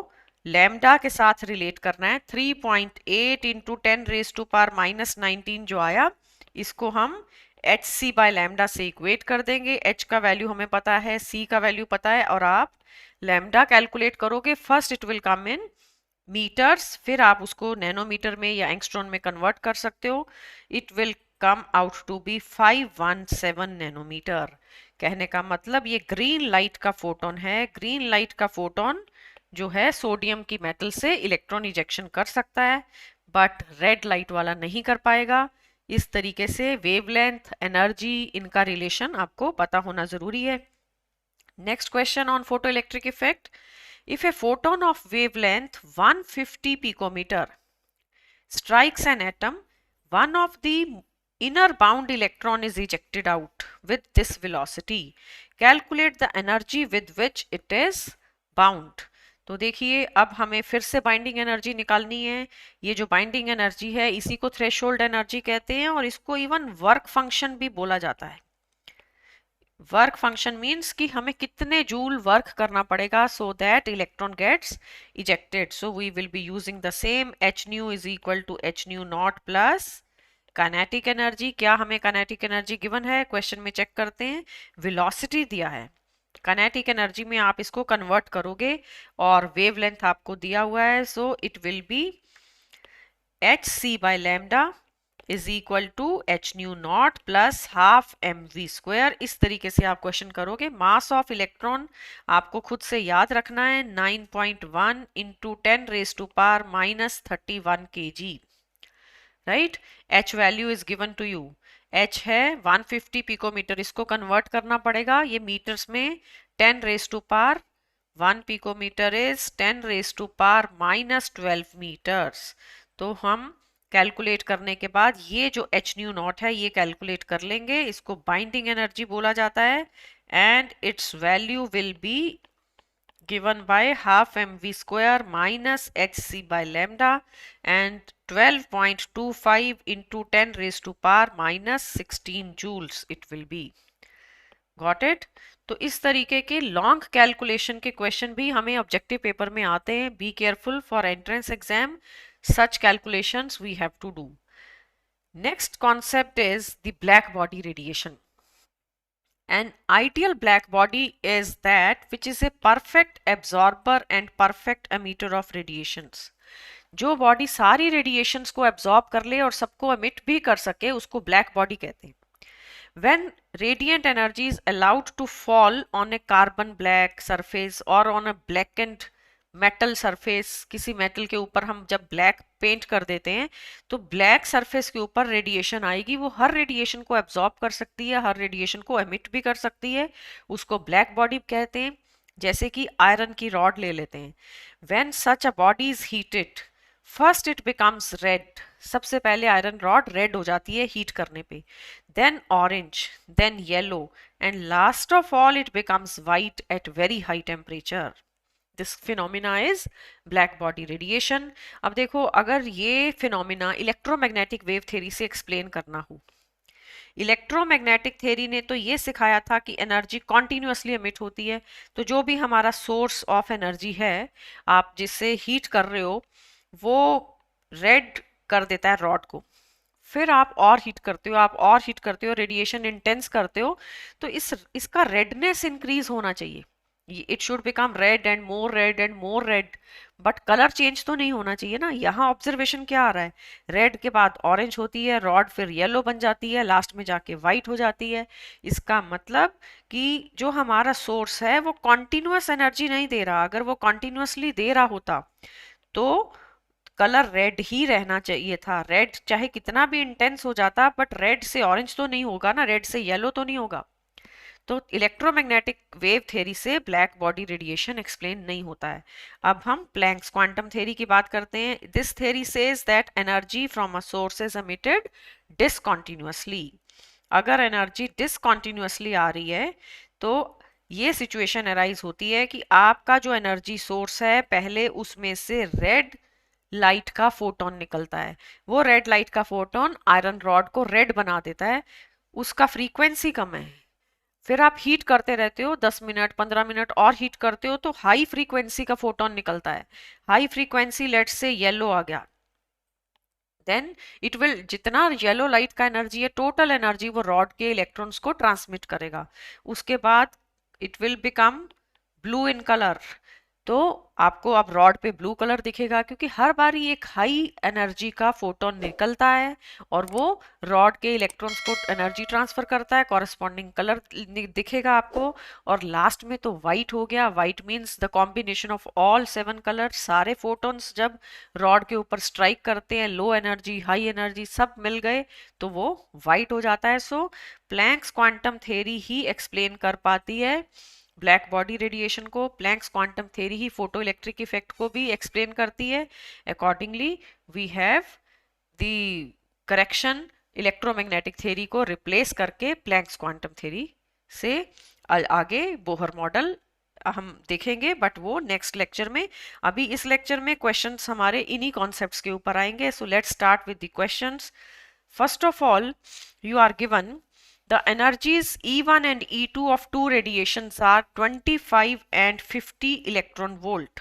lambda के साथ relate करना है. 3.8 into 10 raise to power minus 19 जो आया, इसको हम एच सी बाय लैम्डा से इक्वेट कर देंगे. एच का वैल्यू हमें पता है, सी का वैल्यू पता है, और आप लैम्डा कैलकुलेट करोगे. First it will come in metres, फिर आप उसको नैनोमीटर में या एंगस्ट्रॉन में कन्वर्ट कर सकते हो. It will come out to be 517 nanometre. कहने का मतलब ये ग्रीन लाइट का फोटोन है. ग्रीन लाइट का फोटोन जो है सोडियम की मेटल से इलेक्ट्रॉन इजेक्शन कर सकता है, बट रेड लाइट वाला नहीं कर पाएगा. इस तरीके से वेवलेंथ, एनर्जी, इनका रिलेशन आपको पता होना जरूरी है. Next question on photo electric effect. If a photon of wavelength 150 picometer strikes an atom, one of the inner bound electron is ejected out with this velocity. Calculate the energy with which it is bound. तो देखिए अब हमें फिर से binding energy निकालनी है. ये जो बाइंडिंग एनर्जी है इसी को थ्रेशोल्ड एनर्जी कहते हैं, और इसको इवन वर्क फंक्शन भी बोला जाता है. वर्क फंक्शन मीन्स कि हमें कितने जूल वर्क करना पड़ेगा so that electron gets ejected. So we will be using the same h nu is equal to h nu naught plus kinetic energy. क्या हमें काइनेटिक एनर्जी गिवन है, question में check करते हैं. वेलोसिटी दिया है, काइनेटिक एनर्जी में आप इसको कन्वर्ट करोगे, और वेवलेंथ आपको दिया हुआ है. So it will be h c by lambda is equal to h nu naught plus half m v square. इस तरीके से आप क्वेश्चन करोगे. मास ऑफ इलेक्ट्रॉन आपको खुद से याद रखना है, 9.1 into 10 raise to power minus 31 kg. Right, h value is given to you. H है 150 पिकोमीटर, इसको कन्वर्ट करना पड़ेगा ये मीटर्स में. 10 raise to power 1 picometre is 10 raise to power minus 12 metres. तो हम कैलकुलेट करने के बाद ये जो एच न्यू नॉट है ये कैलकुलेट कर लेंगे. इसको बाइंडिंग एनर्जी बोला जाता है, and it's value will be given by half mv square minus hc by lambda and 12.25 into 10 raised to power minus 16 joules it will be. Got it? तो इस तरीके के लॉन्ग कैलकुलेशन के क्वेश्चन भी हमें ऑब्जेक्टिव पेपर में आते हैं. B careful for entrance exam, such calculations we have to do. Next concept is the black body radiation. An ideal black body is that which is a perfect absorber and perfect emitter of radiations. जो body सारी radiations को absorb कर ले और सबको emit भी कर सके उसको ब्लैक बॉडी कहते हैं. When radiant energy is allowed to fall on a carbon black surface or on a blackened metal surface, किसी मेटल के ऊपर हम जब ब्लैक पेंट कर देते हैं तो ब्लैक सरफेस के ऊपर रेडिएशन आएगी. वो हर रेडिएशन को एब्जॉर्ब कर सकती है, हर रेडिएशन को एमिट भी कर सकती है. उसको ब्लैक बॉडी कहते हैं. जैसे कि आयरन की रॉड ले लेते हैं. When such a body is heated, first it becomes red. सबसे पहले आयरन रॉड रेड हो जाती है हीट करने पे. Then orange, then yellow, and last of all it becomes white at very high temperature. This phenomena is black body radiation. अब देखो, अगर ये फिनोमिना इलेक्ट्रोमैग्नेटिक वेव थ्योरी से एक्सप्लेन करना हो, इलेक्ट्रोमैग्नेटिक थ्योरी ने तो ये सिखाया था कि एनर्जी कॉन्टिन्यूसली एमिट होती है, तो जो भी हमारा सोर्स ऑफ एनर्जी है, आप जिससे हीट कर रहे हो, वो रेड कर देता है रॉड को। फिर आप और हीट करते हो, आप और हीट करते हो, रेडिएशन इंटेंस करते हो, तो इसका रेडनेस इंक्रीज होना चाहिए। It should become red and more red and more red, but colour change तो नहीं होना चाहिए ना। यहाँ ऑब्जर्वेशन क्या आ रहा है, रेड के बाद ऑरेंज होती है रॉड, फिर येलो बन जाती है, लास्ट में जाके वाइट हो जाती है। इसका मतलब कि जो हमारा सोर्स है वो कॉन्टिन्यूस एनर्जी नहीं दे रहा। अगर वो कॉन्टिन्यूसली दे रहा होता तो कलर रेड ही रहना चाहिए था। रेड चाहे कितना भी इंटेंस हो जाता, बट रेड से ऑरेंज तो नहीं होगा ना, रेड से येलो तो नहीं होगा। तो इलेक्ट्रोमैग्नेटिक वेव थ्योरी से ब्लैक बॉडी रेडिएशन एक्सप्लेन नहीं होता है। अब हम प्लैंक्स क्वांटम थ्योरी की बात करते हैं। This theory says that energy from a source is emitted discontinuously. अगर एनर्जी डिसकंटिन्यूअसली आ रही है तो ये सिचुएशन अराइज होती है कि आपका जो एनर्जी सोर्स है, पहले उसमें से रेड लाइट का फोटोन निकलता है। वो रेड लाइट का फोटोन आयरन रॉड को रेड बना देता है, उसका फ्रीक्वेंसी कम है। फिर आप हीट करते रहते हो, 10 मिनट 15 मिनट और हीट करते हो, तो हाई फ्रीक्वेंसी का फोटोन निकलता है। High frequency let's say yellow आ गया, देन इट विल, जितना येलो लाइट का एनर्जी है, टोटल एनर्जी वो रॉड के इलेक्ट्रॉन्स को ट्रांसमिट करेगा। उसके बाद it will become blue in colour. तो आपको अब रॉड पे ब्लू कलर दिखेगा, क्योंकि हर बारी एक हाई एनर्जी का फोटोन निकलता है और वो रॉड के इलेक्ट्रॉन्स को एनर्जी ट्रांसफर करता है, कॉरेस्पॉन्डिंग कलर दिखेगा आपको। और लास्ट में तो वाइट हो गया। White means the combination of all 7 colour. सारे फोटोन्स जब रॉड के ऊपर स्ट्राइक करते हैं, लो एनर्जी हाई एनर्जी सब मिल गए, तो वो वाइट हो जाता है। सो प्लैंक्स क्वांटम थ्योरी ही एक्सप्लेन कर पाती है ब्लैक बॉडी रेडिएशन को। प्लैंक्स क्वांटम थ्योरी ही फोटो इलेक्ट्रिक इफेक्ट को भी एक्सप्लेन करती है। Accordingly we have the correction electromagnetic theory को रिप्लेस करके प्लैंक्स क्वांटम थ्योरी से आगे बोहर मॉडल हम देखेंगे, बट वो नेक्स्ट लेक्चर में। अभी इस लेक्चर में क्वेश्चंस हमारे इन्हीं कॉन्सेप्ट्स के ऊपर आएंगे। So let's start with the questions. First of all, you are given the energies E1 and E2 of two radiations are 25 and 50 electron volt.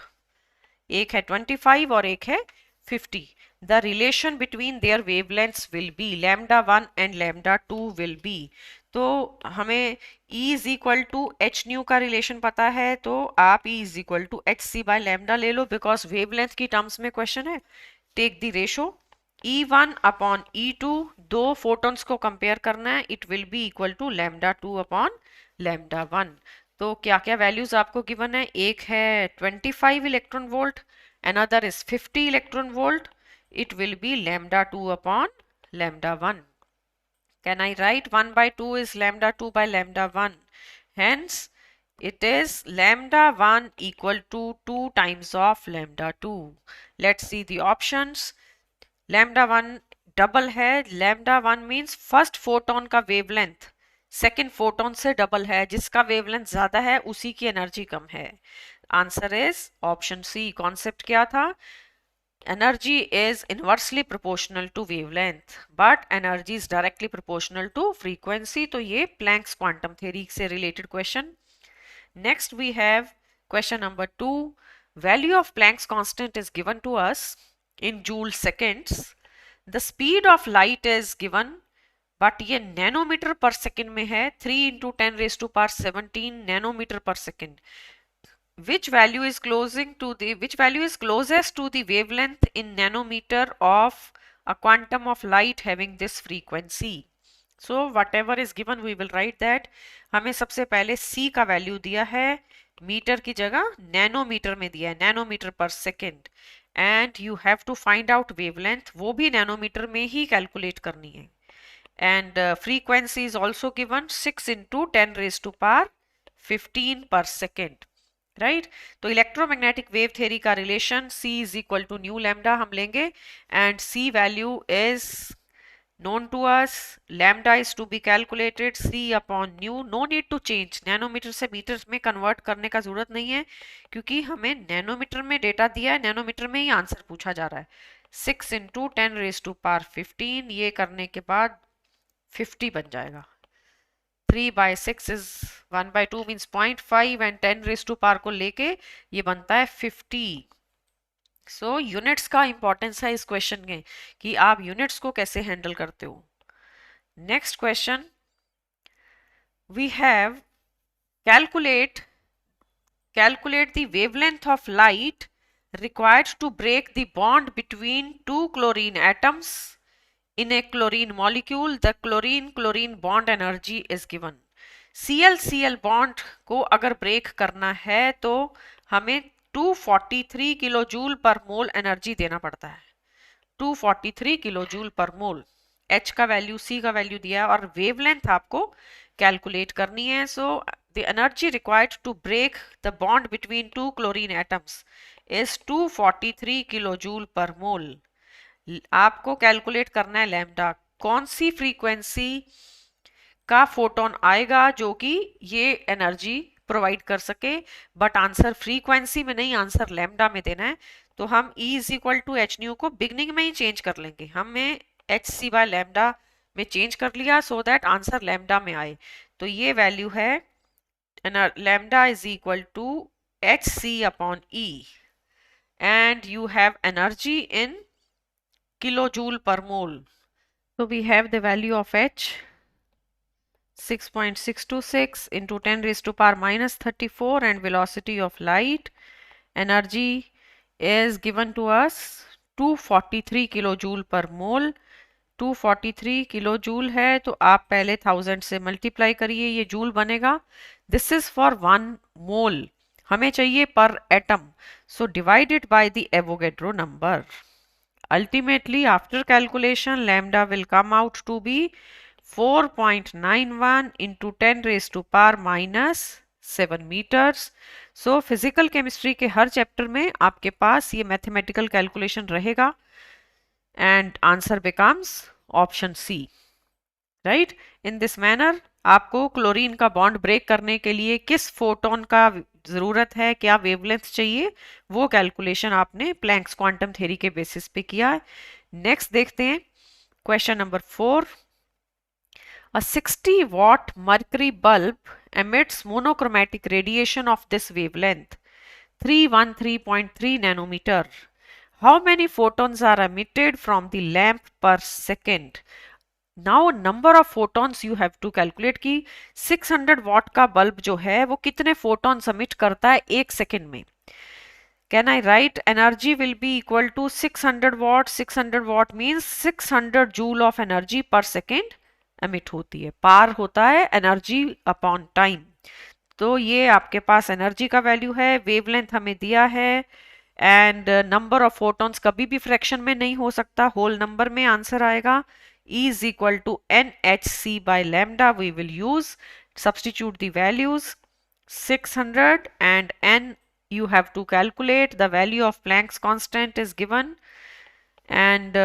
एक है 25 और एक है 50. The relation between their wavelengths will be lambda 1 and lambda 2 will be. तो हमें E is equal to h nu का relation पता है, तो आप E is equal to hc by lambda ले लो, बिकॉज वेवलेंथ की टर्म्स में क्वेश्चन है। Take the ratio E1 upon E2, दो फोटॉन्स को कंपेयर करना है, it will be equal to lambda 2 upon lambda 1। तो क्या क्या वैल्यूज आपको गिवन है, एक है 25 electron volt, another is 50 electron volt, it will B lambda 2 upon lambda 1। Can I write 1 by 2 is lambda 2 by lambda 1? Hence, it is lambda 1 equal to 2 times of lambda 2. Let's see the options. Lambda 1 double है। Lambda 1 means first photon का wavelength second photon से double है, जिसका wavelength ज्यादा है उसी की energy कम है। Answer is option C. Concept क्या था, energy is inversely proportional to wavelength, but energy is directly proportional to frequency. तो ये प्लैंक्स क्वांटम थ्योरी से related question. Next we have question number 2। Value of Planck's constant is given to us in joule seconds. The speed of light is given, but ये nanometer per second में है, 3 into 10 raised to power 17 nanometer per second. which value is closest to the wavelength in nanometer of a quantum of light having this frequency? So whatever is given we will write that. हमें सबसे पहले c का value दिया है, metre की जगह nanometre में दिया है, nanometer per second. And you have to find out wavelength, वो भी नैनोमीटर में ही कैलकुलेट करनी है। And frequency is also given 6 into 10 raised to power 15 per second, right. तो इलेक्ट्रोमैग्नेटिक वेव थ्योरी का relation C is equal to nu lambda हम लेंगे, and C value is known to us. Lambda is to be calculated C upon nu. No need to change. Nanometer से meter में convert करने का जरूरत नहीं है, क्योंकि हमें नैनोमीटर में डेटा दिया है, नैनोमीटर में ही आंसर पूछा जा रहा है। 6 into 10 raised to power 15, ये करने के बाद 50 बन जाएगा। 3/6 is 1/2 means 0.5 and 10 raise to power को लेके ये बनता है 50। सो यूनिट्स का इंपॉर्टेंस है इस क्वेश्चन में कि आप यूनिट्स को कैसे हैंडल करते हो। Next question we have calculate the wavelength of light required to break the bond between two chlorine atoms in a chlorine molecule. The chlorine bond energy is given. Cl bond को अगर break करना है तो हमें 243 kilo joule per मोल energy देना पड़ता है। 243 kilo joule per मोल। H का वैल्यू, C का वैल्यू दिया है और वेवलेंथ आपको कैलकुलेट करनी है। सो the energy required to break the bond between two chlorine atoms is 243 kilojoule पर मोल। आपको कैलकुलेट करना है लैम्डा, कौन सी फ्रीक्वेंसी का फोटोन आएगा जो कि ये एनर्जी प्रोवाइड कर सके। बट आंसर फ्रीक्वेंसी में नहीं, आंसर लैम्डा में देना है। तो हम E is equal to h nu को बिगनिंग में ही चेंज कर लेंगे। हमें एच सी बाय लैम्डा में चेंज कर लिया सो दैट आंसर लैम्डा में आए। तो ये वैल्यू है lambda is equal to hc upon E and you have energy in kilojoule per mole. So we have the value of H 6.626 into 10 raised to power minus 34 and velocity of light. Energy is given to us 243 kilojoule per mole. 243 kilo joule है तो आप पहले 1000 से multiply करिए, ये joule बनेगा। This is for 1 मोल, हमें चाहिए पर atom, so divided by the Avogadro number. Ultimately after calculation lambda will come out to be 4.91 into 10 raise to power minus 7 meters. So physical chemistry के हर चैप्टर में आपके पास ये मैथमेटिकल कैलकुलेशन रहेगा and answer becomes option C, right? In this manner आपको chlorine का bond break करने के लिए किस फोटोन का जरूरत है, क्या वेवलेंथ चाहिए, वो कैलकुलेशन आपने प्लैंक्स क्वांटम थ्योरी के बेसिस पे किया है। नेक्स्ट देखते हैं question number 4। A 60 watt mercury bulb emits monochromatic radiation of this wavelength 313.3 nanometer. How many photons are emitted from the lamp per second? Now number of photons you have to calculate कि 600 watt का bulb जो है वो कितने photons emit करता है एक second में। Can I write energy will be equal to 600 watt. 600 watt means 600 joule of energy per second emit होती है। पार होता है energy upon time। तो ये आपके पास एनर्जी का वैल्यू है, वेवलेंथ हमें दिया है एंड नंबर ऑफ फोटॉन्स कभी भी फ्रैक्शन में नहीं हो सकता, होल नंबर में आंसर आएगा। E is equal to NHC by lambda. We will use, substitute the values 600 and N you have to calculate. The value of Planck's constant is given and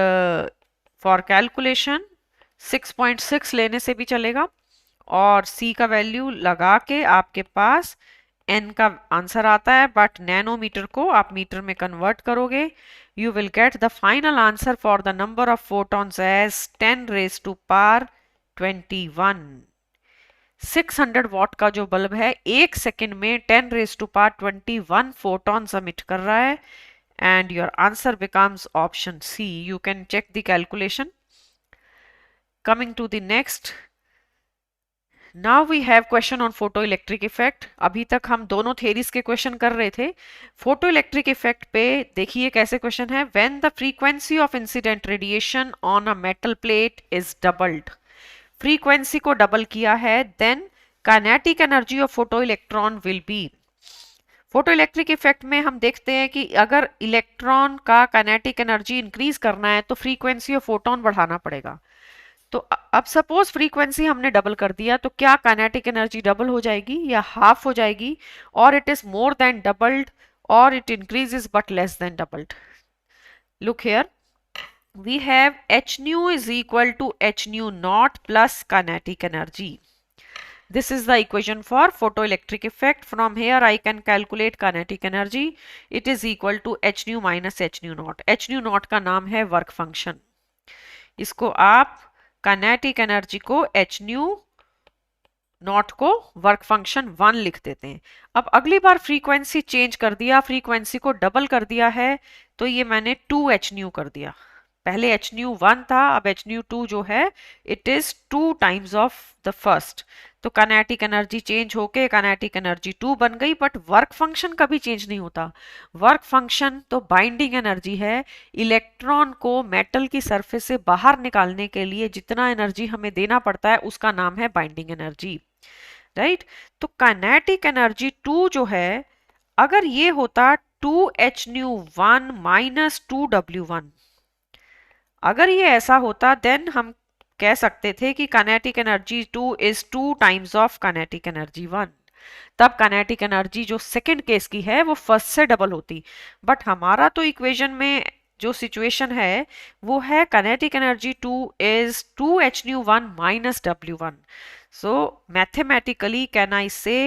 for calculation 6.6 लेने से भी चलेगा और C का value लगा के आपके पास N का आंसर आता है, बट नैनोमीटर को आप मीटर में कन्वर्ट करोगे। You will get the final answer for the number of photons as 10 raised to power 21. 600 what का जो बल्ब है एक सेकेंड में 10 raised to power 21 photons emit कर रहा है and your answer becomes option C. You can check the calculation. Coming to the next. Now we have question on photoelectric effect. अभी तक हम दोनों थेरीज के क्वेश्चन कर रहे थे। फोटोइलेक्ट्रिक इफेक्ट पे देखिए कैसे क्वेश्चन है। When the frequency of incident radiation on a metal plate is doubled, frequency को डबल किया है, then kinetic energy of photoelectron will be। Photoelectric effect में हम देखते हैं कि अगर इलेक्ट्रॉन का काइनेटिक एनर्जी इंक्रीज करना है तो फ्रीक्वेंसी ऑफ फोटोन बढ़ाना पड़ेगा। तो अब सपोज फ्रीक्वेंसी हमने डबल कर दिया तो क्या काइनेटिक एनर्जी डबल हो जाएगी या हाफ हो जाएगी, और it is more than doubled, और it increases but less than doubled. Look here, we have h nu is equal to h nu naught plus kinetic energy. This is the equation for photoelectric effect. From here I can calculate kinetic energy. It is equal to h nu minus h nu naught. h nu naught का नाम है work function. इसको आप kinetic energy को H nu not को work function 1 लिख देते हैं। अब अगली बार फ्रीक्वेंसी चेंज कर दिया, फ्रीक्वेंसी को डबल कर दिया है, तो ये मैंने 2 एच न्यू कर दिया। पहले एच न्यू 1 था, अब एच न्यू 2 जो है it is 2 times of the first. तो काइनेटिक एनर्जी चेंज होके काइनेटिक एनर्जी 2 बन गई, बट वर्क फंक्शन कभी चेंज नहीं होता। वर्क फंक्शन तो बाइंडिंग एनर्जी है। इलेक्ट्रॉन को मेटल की सरफेस से बाहर निकालने के लिए जितना एनर्जी हमें देना पड़ता है उसका नाम है बाइंडिंग एनर्जी, राइट। तो काइनेटिक एनर्जी 2 जो है, अगर ये होता 2h-1 माइनस 2w1, अगर ये ऐसा होता देन हम कह सकते थे कि kinetic energy 2 is 2 times of kinetic energy 1। तब काइनेटिक एनर्जी जो सेकंड केस की है वो फर्स्ट से डबल होती। बट हमारा तो इक्वेशन में जो सिचुएशन है वो है kinetic energy 2 is 2h-1 minus w1। So mathematically can I say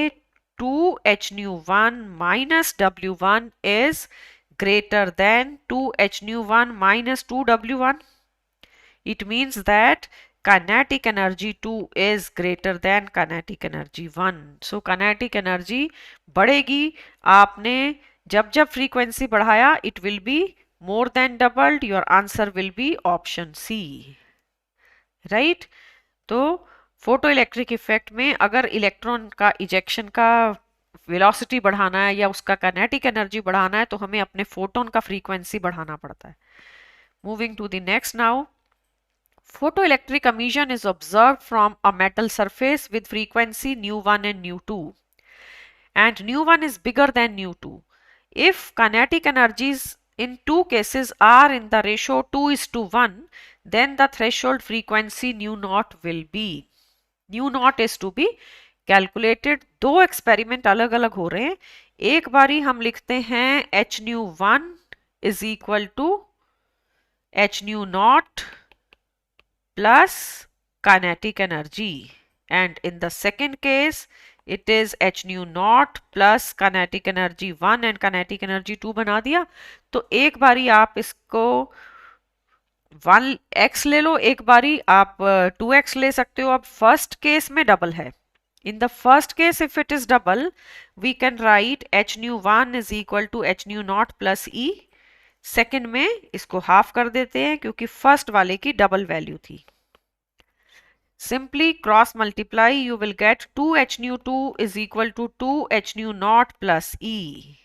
2h-1 minus w1 is greater than 2h-1 minus 2w1? It means that kinetic energy 2 is greater than kinetic energy 1. So kinetic energy बढ़ेगी, आपने जब जब frequency बढ़ाया it will be more than doubled. Your answer will be option C, right? तो photo electric effect में अगर electron का ejection का वेलोसिटी बढ़ाना है या उसका काइनेटिक एनर्जी बढ़ाना है तो हमें अपने फोटोन का फ्रीक्वेंसी बढ़ाना पड़ता है। Moving to the next now, photoelectric emission is observed from a metal surface with frequency nu1 and nu2, and nu1 is bigger than nu2. If kinetic energies in two cases are in the ratio 2:1, then the threshold frequency nu naught will be. Nu naught is to be calculated. दो experiment अलग अलग हो रहे हैं। एक बारी हम लिखते हैं h nu 1 is equal to h nu naught plus kinetic energy, and in the second case it is h nu naught plus kinetic energy 1 and kinetic energy 2 बना दिया। तो एक बारी आप इसको 1x ले लो, एक बारी आप 2x ले सकते हो। अब फर्स्ट केस में डबल है। In the first case if it is double we can write h nu 1 is equal to h nu naught plus E. Second में इसको हाफ कर देते हैं क्योंकि फर्स्ट वाले की डबल वैल्यू थी। Simply cross multiply, you will get 2h nu 2 is equal to 2h nu naught plus E.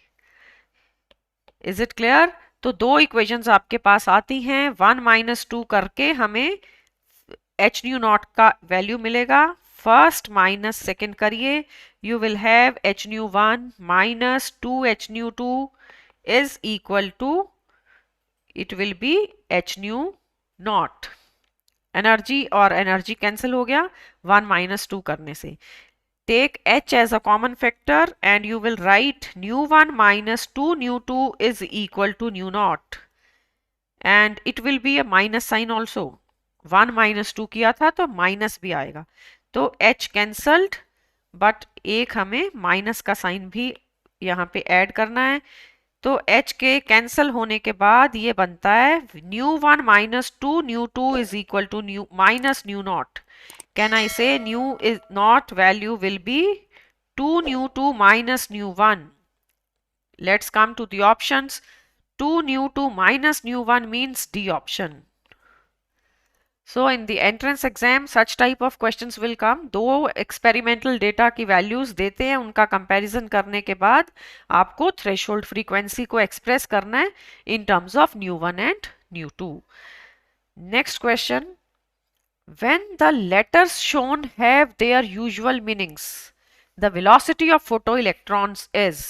Is it clear? तो दो इक्वेशंस आपके पास आती हैं, 1 माइनस 2 करके हमें एच न्यू नॉट का वैल्यू मिलेगा। फर्स्ट माइनस सेकेंड करिए, you will have h nu 1 minus 2h nu 2 is equal to, it will be h nu naught. Energy और एनर्जी कैंसिल हो गया 1 माइनस 2 करने से। Take h as a common factor and you will write nu1 minus 2 nu2 is equal to nu naught, and it will be a minus sign also. 1 minus 2 किया था तो minus भी आएगा, तो h cancelled, बट एक हमें minus का sign भी यहाँ पे ऐड करना है। तो h के कैंसल होने के बाद ये बनता है nu1 minus 2 nu2 is equal to nu minus nu naught. Can I say nu is naught value will be 2 nu2 minus nu1? Let's come to the options. 2 nu2 minus nu1 means D option. So in the entrance exam such type of questions will come. दो experimental data की values देते हैं, उनका comparison करने के बाद आपको threshold frequency को express करना है in terms of nu1 and nu2. Next question. When the letters shown have their usual meanings, the velocity of photoelectrons is,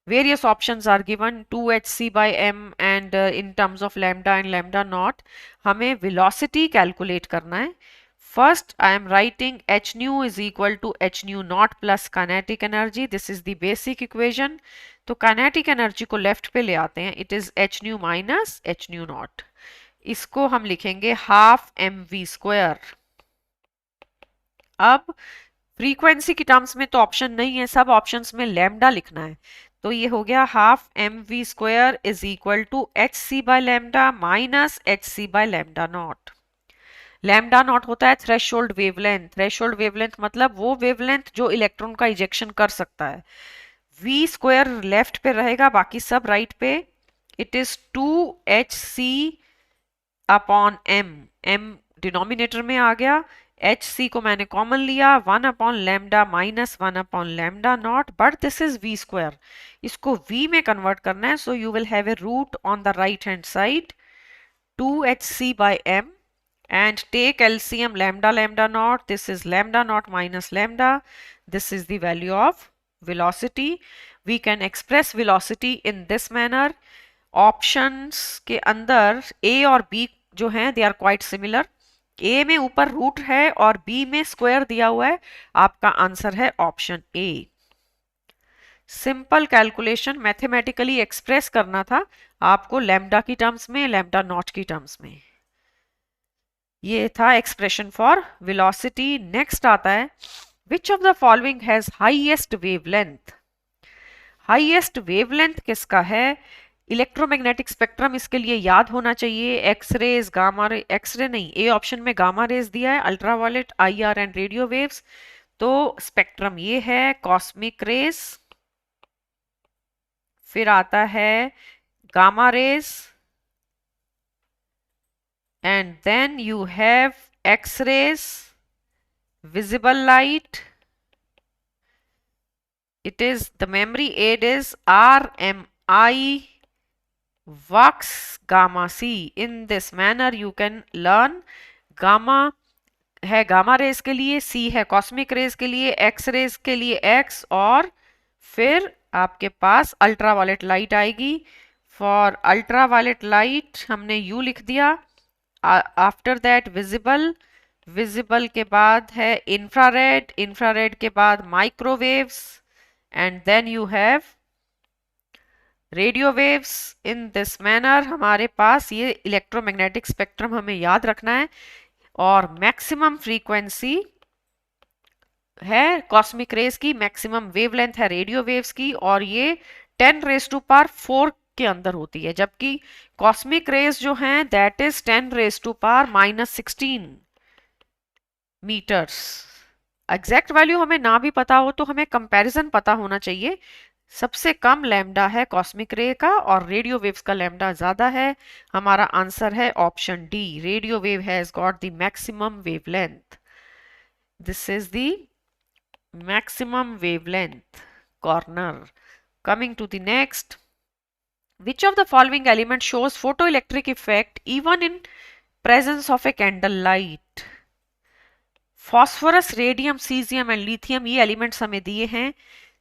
various options are given 2hc by m and in terms of lambda and lambda naught. हमें velocity calculate करना है। First I am writing h nu is equal to h nu naught plus kinetic energy. This is the basic equation. तो kinetic energy को left पे ले आते हैं, it is h nu minus h nu naught. इसको हम लिखेंगे half mv square. अब फ्रीक्वेंसी की टर्म्स में तो ऑप्शन नहीं है, सब ऑप्शंस में लैम्डा लिखना है, तो ये हो गया half mv square is equal to hc by lambda minus hc by lambda naught. Lambda naught होता है थ्रेशोल्ड वेवलेंथ। थ्रेशोल्ड वेवलेंथ मतलब वो वेवलेंथ जो इलेक्ट्रॉन का इजेक्शन कर सकता है। वी स्क्वायर लेफ्ट पे रहेगा, बाकी सब राइट पे। It is 2hc upon M. M denominator में आ गया, एच सी को मैंने कॉमन लिया, 1/λ minus 1/λ naught, but this is v square. इसको वी में कन्वर्ट करना है, so you will have a root on the right hand side, 2hc by m, and take LCM lambda lambda naught. This is lambda naught minus lambda. This is the value of velocity. We can express velocity in this manner. Options के अंदर A और B जो हैं they are quite similar. A में ऊपर root है और B में स्क्वायर दिया हुआ है। आपका आंसर है option A। Simple calculation mathematically express करना था आपको, लैम्डा की टर्म्स में, लैम्डा नॉट की टर्म्स में। ये था एक्सप्रेशन फॉर वेलोसिटी। नेक्स्ट आता है, which of the following has highest wavelength. Highest wavelength किसका है? इलेक्ट्रोमैग्नेटिक स्पेक्ट्रम इसके लिए याद होना चाहिए। एक्सरेज, गामा रे, एक्सरे नहीं, ए ऑप्शन में गामा रेज दिया है, ultraviolet, IR and radio waves. तो स्पेक्ट्रम ये है कॉस्मिक रेज, फिर आता है gamma rays, and then you have X-rays, visible light. It is the memory aid is RMI, Vux, gamma C. In this manner you can learn gamma है gamma rays के लिए, सी है cosmic rays के लिए, x raise के लिए x, और फिर आपके पास अल्ट्रावायलेट लाइट आएगी। फॉर अल्ट्रावायलेट लाइट हमने यू लिख दिया। आफ्टर दैट विजिबल, विजिबल के बाद है इंफ्रारेड, इंफ्रारेड के बाद microwaves, and then you have radio waves. In this manner हमारे पास ये इलेक्ट्रोमैग्नेटिक स्पेक्ट्रम हमें याद रखना है। और मैक्सिमम फ्रीक्वेंसी है कॉस्मिक रेज की, मैक्सिमम वेवलेंथ है रेडियो वेव्स की, और ये 10⁻⁴ के अंदर होती है, जबकि कॉस्मिक रेज जो हैं that is 10⁻⁻16 meters. Exact value हमें ना भी पता हो तो हमें कंपैरिजन पता होना चाहिए। सबसे कम लैम्डा है कॉस्मिक रे का और रेडियो वेव्स का लैम्डा ज्यादा है। हमारा आंसर है option D, radio wave has got the maximum wavelength. This is the maximum wavelength corner. Coming to the next, which of the following element shows photoelectric effect even in presence of a candle light? Phosphorus, radium, cesium and lithium ये elements हमें दिए हैं।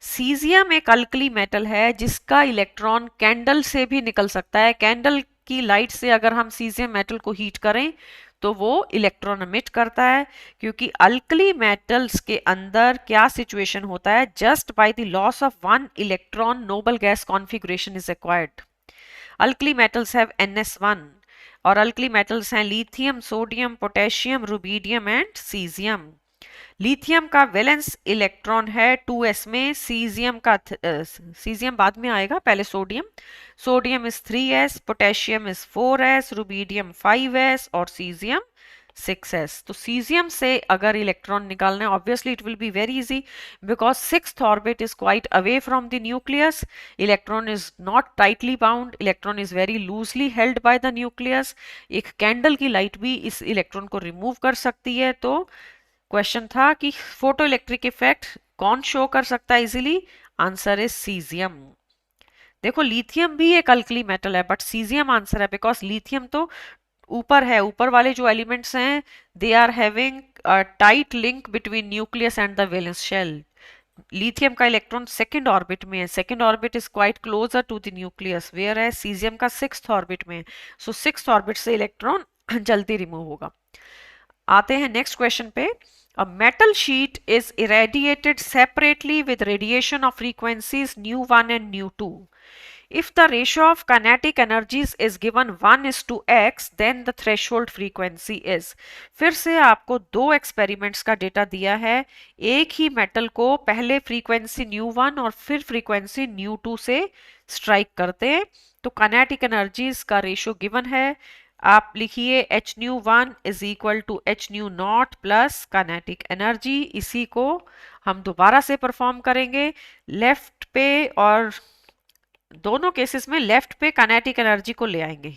Caesium एक alkali metal है जिसका electron candle से भी निकल सकता है। कैंडल की लाइट से अगर हम सीजियम मेटल को हीट करें तो वो इलेक्ट्रॉन एमिट करता है, क्योंकि अल्कली मेटल्स के अंदर क्या सिचुएशन होता है, just by the loss of one electron noble gas configuration is acquired. Alkali metals have NS1 और अल्कली मेटल्स हैं lithium, sodium, potassium, rubidium and caesium. Lithium का वैलेंस इलेक्ट्रॉन है 2s में, सीजियम का सीजियम बाद में आएगा, पहले sodium. Sodium is 3s, potassium is 4s, rubidium 5s और सीजियम 6s। तो सीजियम से अगर इलेक्ट्रॉन निकालना है, obviously it will be very easy because 6th orbit is quite away from the nucleus. Electron is not tightly bound, electron is very loosely held by the nucleus. एक candle की light भी इस electron को remove कर सकती है। तो question था कि फोटो इलेक्ट्रिक इफेक्ट कौन शो कर सकता है इजीली, आंसर इज सीजियम। देखो लिथियम भी एक अल्कली मेटल है बट सीजियम आंसर है बिकॉज लिथियम तो ऊपर है, ऊपर वाले जो एलिमेंट्स हैं they are having tight link between nucleus and the valence shell. Lithium का इलेक्ट्रॉन सेकंड ऑर्बिट में है, second orbit is quite closer to the nucleus, where है सीजियम का 6th ऑर्बिट में। सो 6th ऑर्बिट से इलेक्ट्रॉन जल्दी remove होगा। आते हैं नेक्स्ट क्वेश्चन पे। A metal sheet is irradiated separately with radiation of frequencies nu1 and nu2. If the ratio of kinetic energies is given 1:x, then the threshold frequency is। फिर से आपको दो experiments का data दिया है। एक ही metal को पहले फ्रीक्वेंसी nu1 और फिर फ्रीक्वेंसी nu2 से स्ट्राइक करते हैं, तो kinetic energies का रेशियो गिवन है आप लिखिए h nu one is equal to h nu naught plus kinetic energy. इसी को हम दोबारा से परफॉर्म करेंगे लेफ्ट पे, और दोनों केसेस में लेफ्ट पे काइनेटिक एनर्जी को ले आएंगे।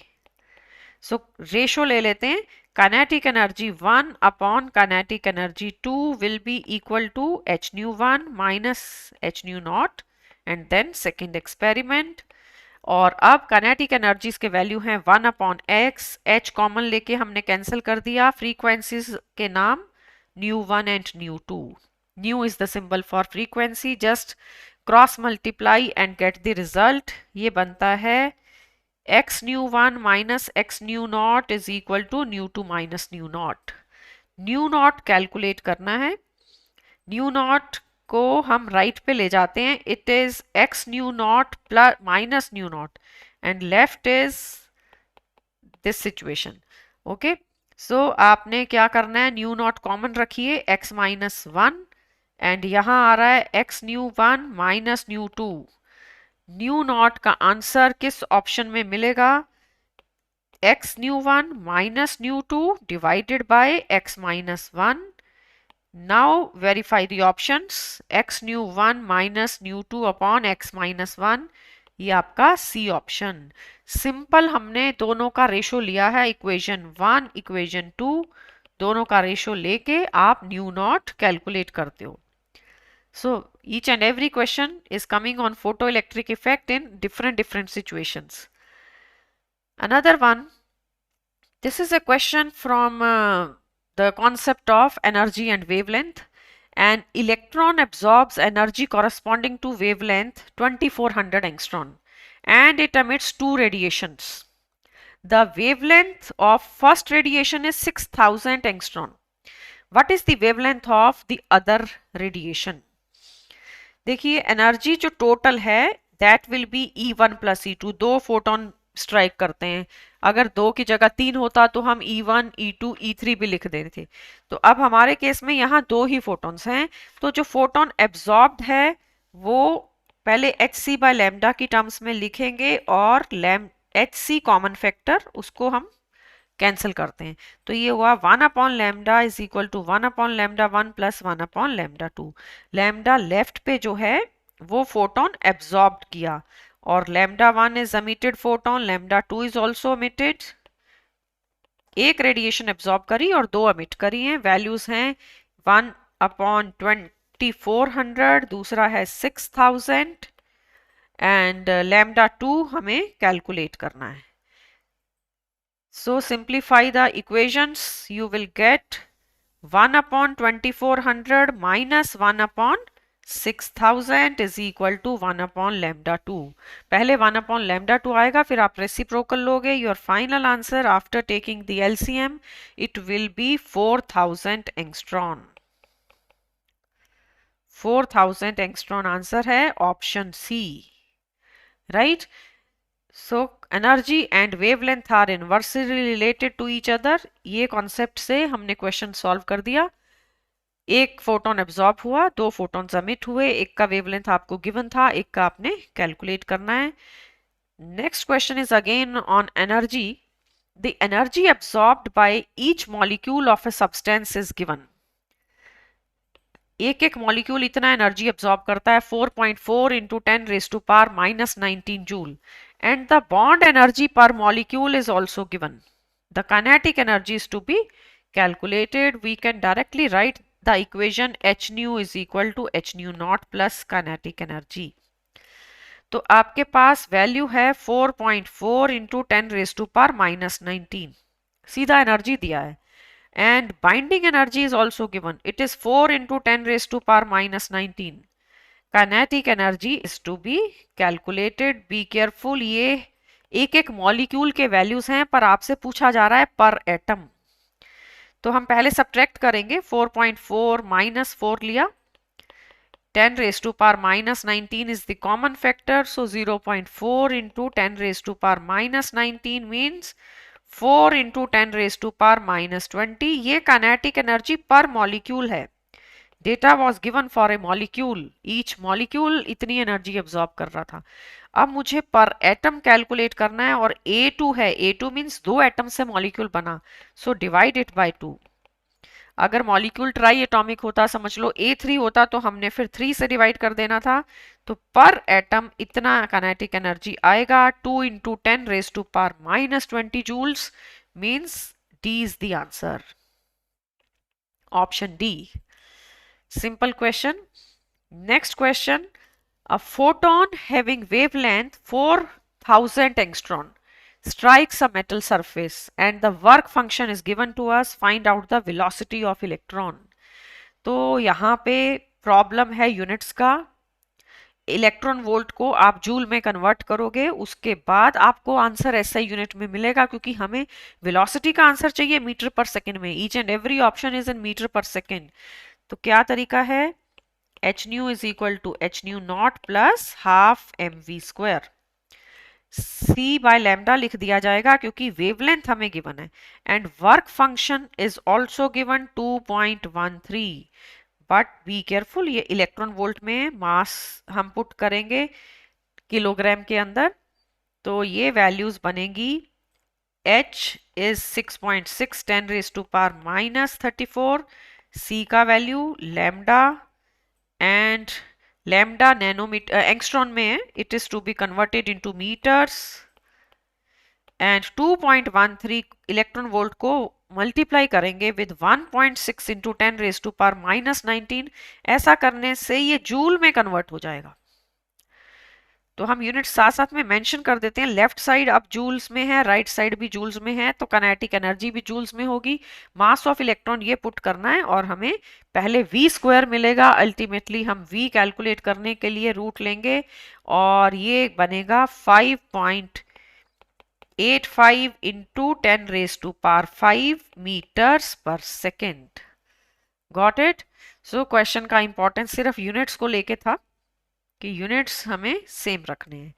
सो रेशो ले लेते हैं, kinetic energy 1 upon kinetic energy 2 will be equal to h nu one minus h nu naught, and then second experiment. और अब काइनेटिक एनर्जीज के वैल्यू हैं 1 अपॉन एक्स, एच कॉमन लेके हमने कैंसिल कर दिया, फ्रीक्वेंसीज के नाम nu one and nu two. Nu is the symbol for frequency, just cross multiply and get the result. ये बनता है x nu one minus x nu naught is equal to nu two minus nu naught. Nu naught calculate करना है, nu not को हम right पे ले जाते हैं, it is x nu naught plus minus nu naught, and left is this situation. Okay, so आपने क्या करना है, न्यू नॉट कॉमन रखिए, एक्स माइनस वन, एंड यहाँ आ रहा है x nu one minus nu two. Nu naught का आंसर किस ऑप्शन में मिलेगा, x nu one minus nu two divided by x minus one. Now verify the options, x new 1 minus new 2 upon x minus 1, ये आपका C option. Simple हमने दोनों का ratio लिया है, इक्वेशन 1 इक्वेशन 2 दोनों का रेशो लेके आप न्यू नॉट कैलकुलेट करते हो। So each and every question is coming on photoelectric effect in different situations. Another one, this is a question from the concept of energy and wavelength. An electron absorbs energy corresponding to wavelength 2400 angstrom and it emits two radiations. The wavelength of first radiation is 6000 angstrom. What is the wavelength of the other radiation? देखिए energy जो total है that will B E1 plus E2, दो photon strike करते हैं, अगर दो की जगह तीन होता तो हम E1 E2 E3 भी लिख देते थे। तो अब हमारे केस में यहाँ दो ही फोटोन्स हैं, तो जो फोटोन एब्जॉर्ब्ड है वो पहले एच सी बाय लैम्डा की टर्म्स में लिखेंगे, और एच सी कॉमन फैक्टर उसको हम कैंसिल करते हैं। तो ये हुआ 1 upon lambda is equal to 1 upon lambda 1 plus 1 upon lambda 2। Lambda left पे जो है वो फोटोन एब्जॉर्ब्ड किया, और lambda 1 is emitted photon, lambda 2 is also emitted. एक रेडिएशन एब्जॉर्ब करी और दो एमिट करी हैं, वैल्यूज हैं 1 अपॉन 2400, दूसरा है 6000, एंड लैम्डा 2 हमें कैलकुलेट करना है। So simplify the equations, you will get 1 upon 2400 minus 1 upon 6000 is equal to 1 upon lambda 2. पहले 1 upon lambda 2 आएगा, फिर आप reciprocal लोगे, your final answer after taking the LCM it will be 4000 angstrom. 4000 angstrom answer है option C, right. So energy and wavelength are inversely related to each other. ये concept से हमने question solve कर दिया। एक फोटोन एब्जॉर्ब हुआ, दो photon emit हुए, एक का वेवलेंथ आपको गिवन था, एक का आपने कैलकुलेट करना है। Next question is again on energy. The energy absorbed by each molecule of a substance is given. एक एक मॉलिक्यूल इतना एनर्जी एब्जॉर्ब करता है 4.4 into 10 raise to power minus 19 joule, and the bond energy per molecule is also given. The kinetic energy is to be calculated. We can directly write the equation h nu is equal to h nu naught plus kinetic energy. तो आपके पास value है 4.4 into 10 raise to power minus 19, सीधा energy दिया है, and binding energy is also given. It is 4 into 10 raised to power minus 19. Kinetic energy is to be calculated. Be careful, ये एक एक molecule के वैल्यूज हैं, पर आपसे पूछा जा रहा है पर एटम। तो हम पहले सब्ट्रैक्ट करेंगे, 4.4 माइनस 4 लिया, 10 raised to power minus 19 is the common factor, so 0.4 into 10 raised to power minus 19 means 4 into 10 raised to power minus 20। ये काइनेटिक एनर्जी पर मॉलिक्यूल है, data was given for a molecule, each molecule इतनी energy absorb कर रहा था। अब मुझे पर एटम कैलकुलेट करना है और A2 है, A2 मीन्स 2 एटम से मॉलिक्यूल बना, सो डिवाइड इट बाय 2। अगर मॉलिक्यूल ट्राई एटॉमिक होता, समझ लो A3 होता, तो हमने फिर 3 से डिवाइड कर देना था। तो पर एटम इतना काइनेटिक एनर्जी आएगा, 2 into 10⁻⁻20 joules, means D is the answer, option D. Simple question. Next question, a photon having wavelength 4000 angstrom strikes a metal surface and the work function is given to us, find out the velocity of electron। तो यहाँ पे problem है units का। Electron volt को आप joule में convert करोगे, उसके बाद आपको आंसर एसआई यूनिट में मिलेगा, क्योंकि हमें वेलोसिटी का आंसर चाहिए मीटर पर सेकंड में। Each and every option is in meter per second. तो क्या तरीका है, h nu is equal to h nu naught plus half m v square. C by lambda लिख दिया जाएगा क्योंकि वेवलेंथ हमें गिवन है, and work function is also given 2.13। But be careful, ये इलेक्ट्रॉन वोल्ट में मास हम पुट करेंगे किलोग्राम के अंदर, तो ये वैल्यूज बनेगी H इज 6.6 10⁻⁻34, C का value lambda, and lambda nanometer angstrom में है, it is to be converted into meters, and 2.13 electron volt को मल्टीप्लाई करेंगे विद 1.6 इंटू 10⁻⁻19। ऐसा करने से ये जूल में कन्वर्ट हो जाएगा। तो हम यूनिट साथ साथ में मेंशन कर देते हैं, लेफ्ट साइड अब जूल्स में है, राइट साइड भी जूल्स में है, तो काइनेटिक एनर्जी भी जूल्स में होगी। मास ऑफ इलेक्ट्रॉन ये पुट करना है और हमें पहले वी स्क्वायर मिलेगा, अल्टीमेटली हम वी कैलकुलेट करने के लिए रूट लेंगे और ये बनेगा 5.85 इंटू 10⁻5 मीटर्स पर second. Got it. So question का इंपॉर्टेंस सिर्फ यूनिट्स को लेके था कि यूनिट्स हमें सेम रखने हैं।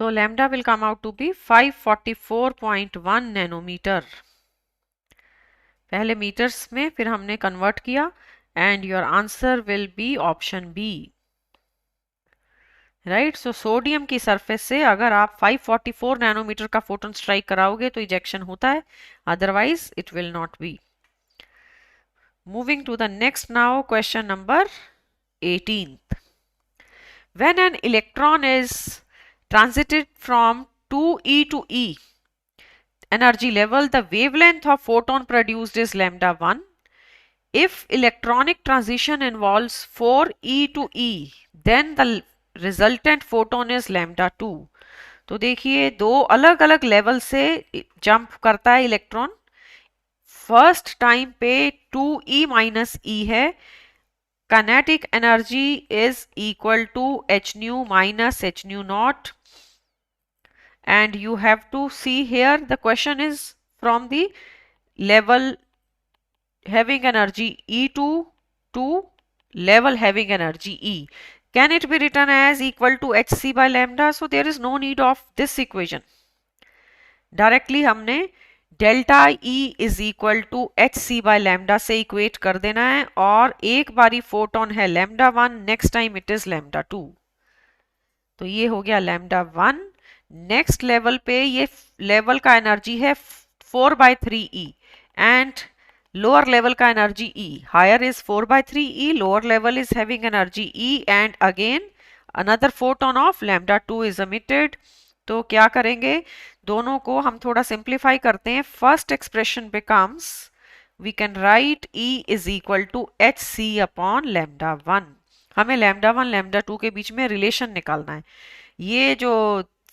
So lambda will come out to be 544.1 nanometer. पहले मीटर्स में फिर हमने कन्वर्ट किया and your answer will be option B, right. So sodium की सरफेस से अगर आप 544 नैनोमीटर का फोटोन स्ट्राइक कराओगे तो इजेक्शन होता है, otherwise it will not be. Moving to the next now, question number 18th. When an electron is transited from 2e to e energy level, the wavelength of photon produced is lambda 1. If electronic transition involves 4e to e, then the resultant photon is lambda 2. तो देखिए दो अलग अलग level से jump करता है electron. First time पे 2e minus ई है, kinetic energy is equal to h nu minus h nu naught, and you have to see here the question is from the level having energy E2 to level having energy E. Can it be written as equal to hc by lambda? So there is no need of this equation. Directly हमने delta E is equal to h c by lambda से equate कर देना है, और एक बारी photon है lambda 1, next time it is lambda 2। तो ये हो गया लैम्डा 1। नेक्स्ट लेवल पे ये लेवल का एनर्जी है 4/3e एंड lower level का energy E, higher is 4/3e, lower level is having energy E, and again another photon of lambda 2 is emitted। तो क्या करेंगे, दोनों को हम थोड़ा सिंप्लीफाई करते हैं। First expression becomes, we can write E is equal to h c upon lambda 1। हमें लैम्डा 1 लैम्डा 2 के बीच में रिलेशन निकालना है। ये जो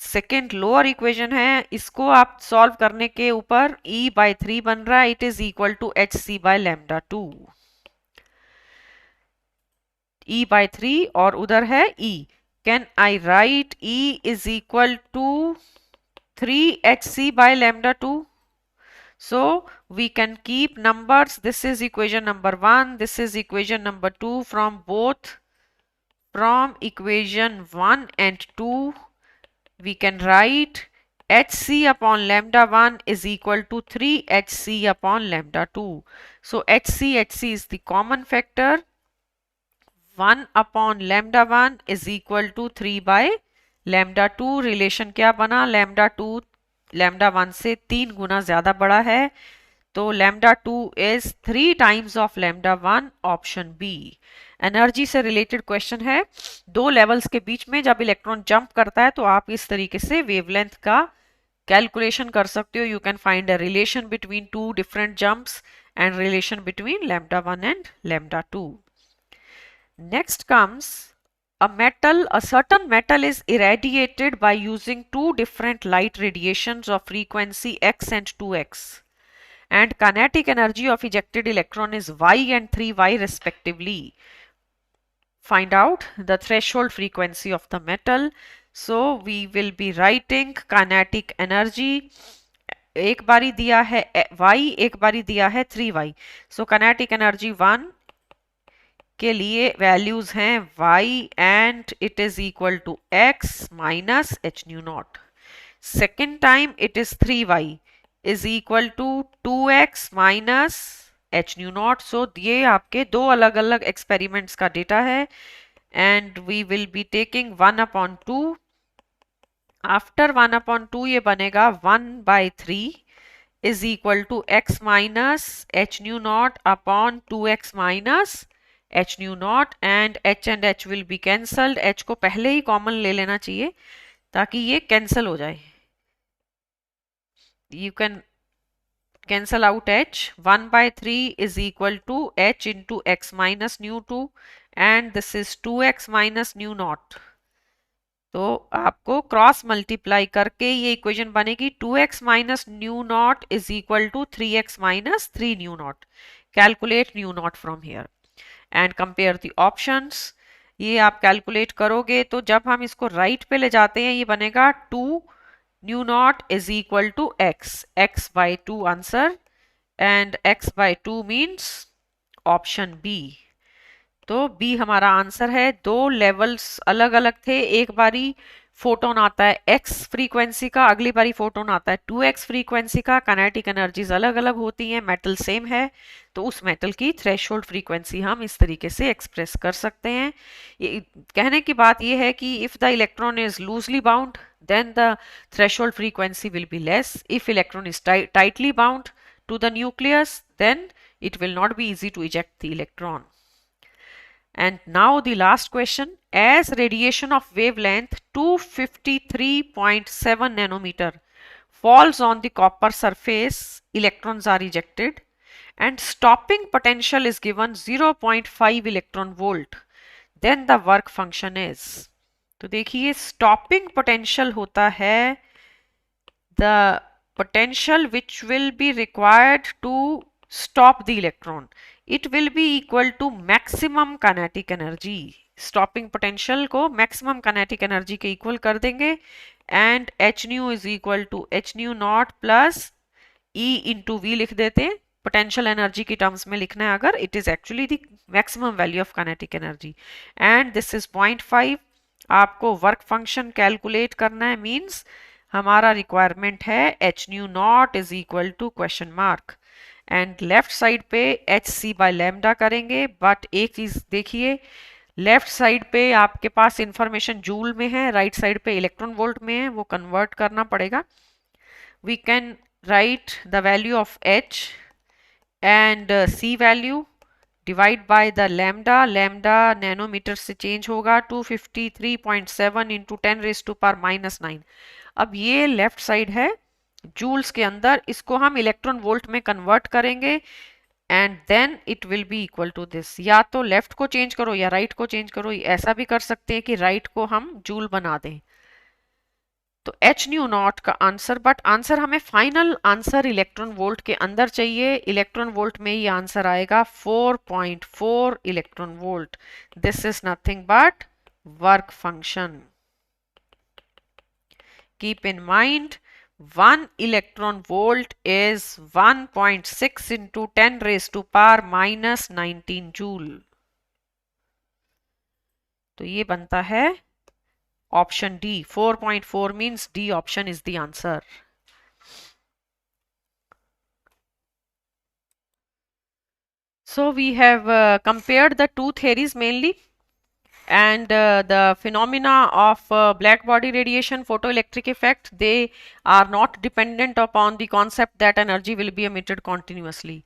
सेकेंड लोअर इक्वेशन है, इसको आप सॉल्व करने के ऊपर E/3 बन रहा है, it is equal to h c by lambda 2। E/3 और उधर है E, can I write E is equal to 3hc by lambda 2? So we can keep numbers. This is equation number 1, this is equation number 2. From both, from equation 1 and 2, we can write hc upon lambda 1 is equal to 3hc upon lambda 2. So hc is the common factor. 1 upon lambda 1 is equal to 3 by lambda 2. Relation क्या बना, lambda 2 lambda 1 से 3 गुना ज्यादा बड़ा है, तो lambda 2 is 3 times of lambda 1, option B. Energy से related question है, दो लेवल्स के बीच में जब इलेक्ट्रॉन जंप करता है तो आप इस तरीके से वेवलेंथ का कैलकुलेशन कर सकते हो। You can find a relation between two different jumps and relation between lambda 1 and lambda 2. Next comes a certain metal is irradiated by using two different light radiations of frequency x and 2x, and kinetic energy of ejected electron is y and 3y respectively. Find out the threshold frequency of the metal. So we will be writing kinetic energy, एक बारी दिया है y, एक बारी दिया है 3y। So kinetic energy 1 के लिए वैल्यूज हैं y and it is equal to x minus h nu naught. Second time it is 3y is equal to 2x minus h nu naught. So ये आपके दो अलग अलग एक्सपेरिमेंट्स का data है, and we will be taking 1/2। After 1/2 ये बनेगा 1/3 is equal to x minus h nu naught upon 2x minus h nu naught, and h and h will be cancelled। h को पहले ही कॉमन ले लेना चाहिए ताकि ये कैंसिल हो जाए। You can cancel out h। 1/3 is equal to h into x minus nu 2, and this is 2x minus nu naught। तो आपको क्रॉस मल्टीप्लाई करके ये इक्वेशन बनेगी 2x minus nu naught is equal to 3x minus 3 nu naught. Calculate nu naught from here and compare the options. ये आप calculate करोगे तो जब हम इसको राइट पे ले जाते हैं ये बनेगा 2 nu naught is equal to x/2 answer, and x/2 means option B. तो बी हमारा आंसर है। दो लेवल्स अलग अलग थे, एक बारी फोटोन आता है x फ्रीक्वेंसी का, अगली बारी फोटोन आता है 2x फ्रीक्वेंसी का। काइनेटिक एनर्जीज अलग अलग होती हैं, मेटल सेम है, तो उस मेटल की थ्रेशोल्ड फ्रीक्वेंसी हम इस तरीके से एक्सप्रेस कर सकते हैं। ये कहने की बात ये है कि if the electron is loosely bound then the threshold frequency will be less. If electron is tightly bound to the nucleus, then it will not be easy to eject the electron. And now the last question, as radiation of wavelength 253.7 nanometer falls on the copper surface, electrons are ejected and stopping potential is given 0.5 electron volt, then the work function is. तो देखिए stopping potential होता है the potential which will be required to stop the electron. It will be equal to maximum kinetic energy. Stopping potential को maximum kinetic energy के equal कर देंगे and h nu is equal to h nu naught plus E into V लिख देते हैं। Potential energy की terms में लिखना है अगर, it is actually the maximum value of kinetic energy and this is 0.5। आपको वर्क फंक्शन कैलकुलेट करना है, मींस हमारा रिक्वायरमेंट है h nu naught is equal to question mark and left side पे एच सी बाय लैम्डा करेंगे। But एक चीज देखिए, लेफ्ट साइड पे आपके पास इंफॉर्मेशन जूल में है, राइट साइड पे इलेक्ट्रॉन वोल्ट में है, वो कन्वर्ट करना पड़ेगा। We can write the value of h and c value divide by the lambda nanometer से चेंज होगा 253.7 into 10 raised to power -9। अब ये लेफ्ट साइड है जूल्स के अंदर, इसको हम इलेक्ट्रॉन वोल्ट में कन्वर्ट करेंगे and then it will be equal to this. या तो लेफ्ट को चेंज करो या राइट को चेंज करो, ऐसा भी कर सकते हैं कि राइट को हम जूल बना दें। तो एच न्यू नॉट का आंसर, बट आंसर हमें फाइनल आंसर इलेक्ट्रॉन वोल्ट के अंदर चाहिए। इलेक्ट्रॉन वोल्ट में ये आंसर आएगा 4.4 electron volt. This is nothing but work function. Keep in mind 1 electron volt is 1.6 into 10 raised to power -19 joule। तो ये बनता है option D। 4.4 means D option is the answer। So we have compared the two theories mainly, and the phenomena of black body radiation photoelectric effect, they are not dependent upon the concept that energy will be emitted continuously।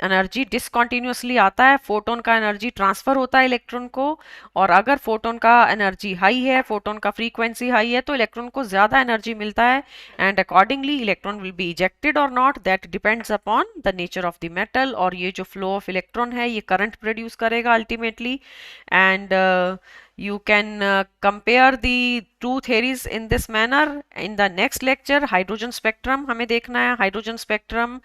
Energy डिसकॉन्टिन्यूसली आता है, photon का energy transfer होता है electron को, और अगर photon का energy high है, फोटोन का फ्रीक्वेंसी हाई है, तो इलेक्ट्रॉन को ज़्यादा एनर्जी मिलता है and accordingly electron will be ejected और not, that depends upon the nature of the metal. और ये जो फ्लो ऑफ इलेक्ट्रॉन है ये करंट प्रोड्यूस करेगा ultimately. And you can compare the two theories in this manner। in the next lecture hydrogen spectrum हमें देखना है। hydrogen spectrum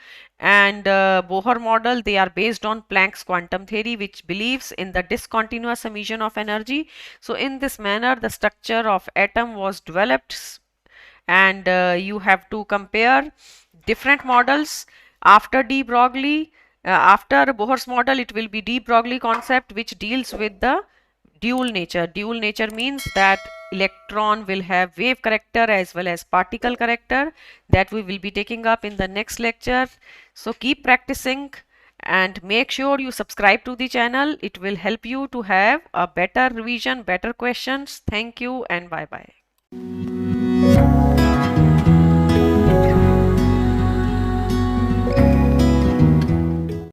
and Bohr model, they are based on Planck's quantum theory which believes in the discontinuous emission of energy। so in this manner the structure of atom was developed and you have to compare different models after de Broglie। after Bohr's model it will be de Broglie concept which deals with the dual nature। dual nature means that electron will have wave character as well as particle character, that we will be taking up in the next lecture। so keep practicing and make sure you subscribe to the channel, it will help you to have a better revision, better questions। thank you and bye bye।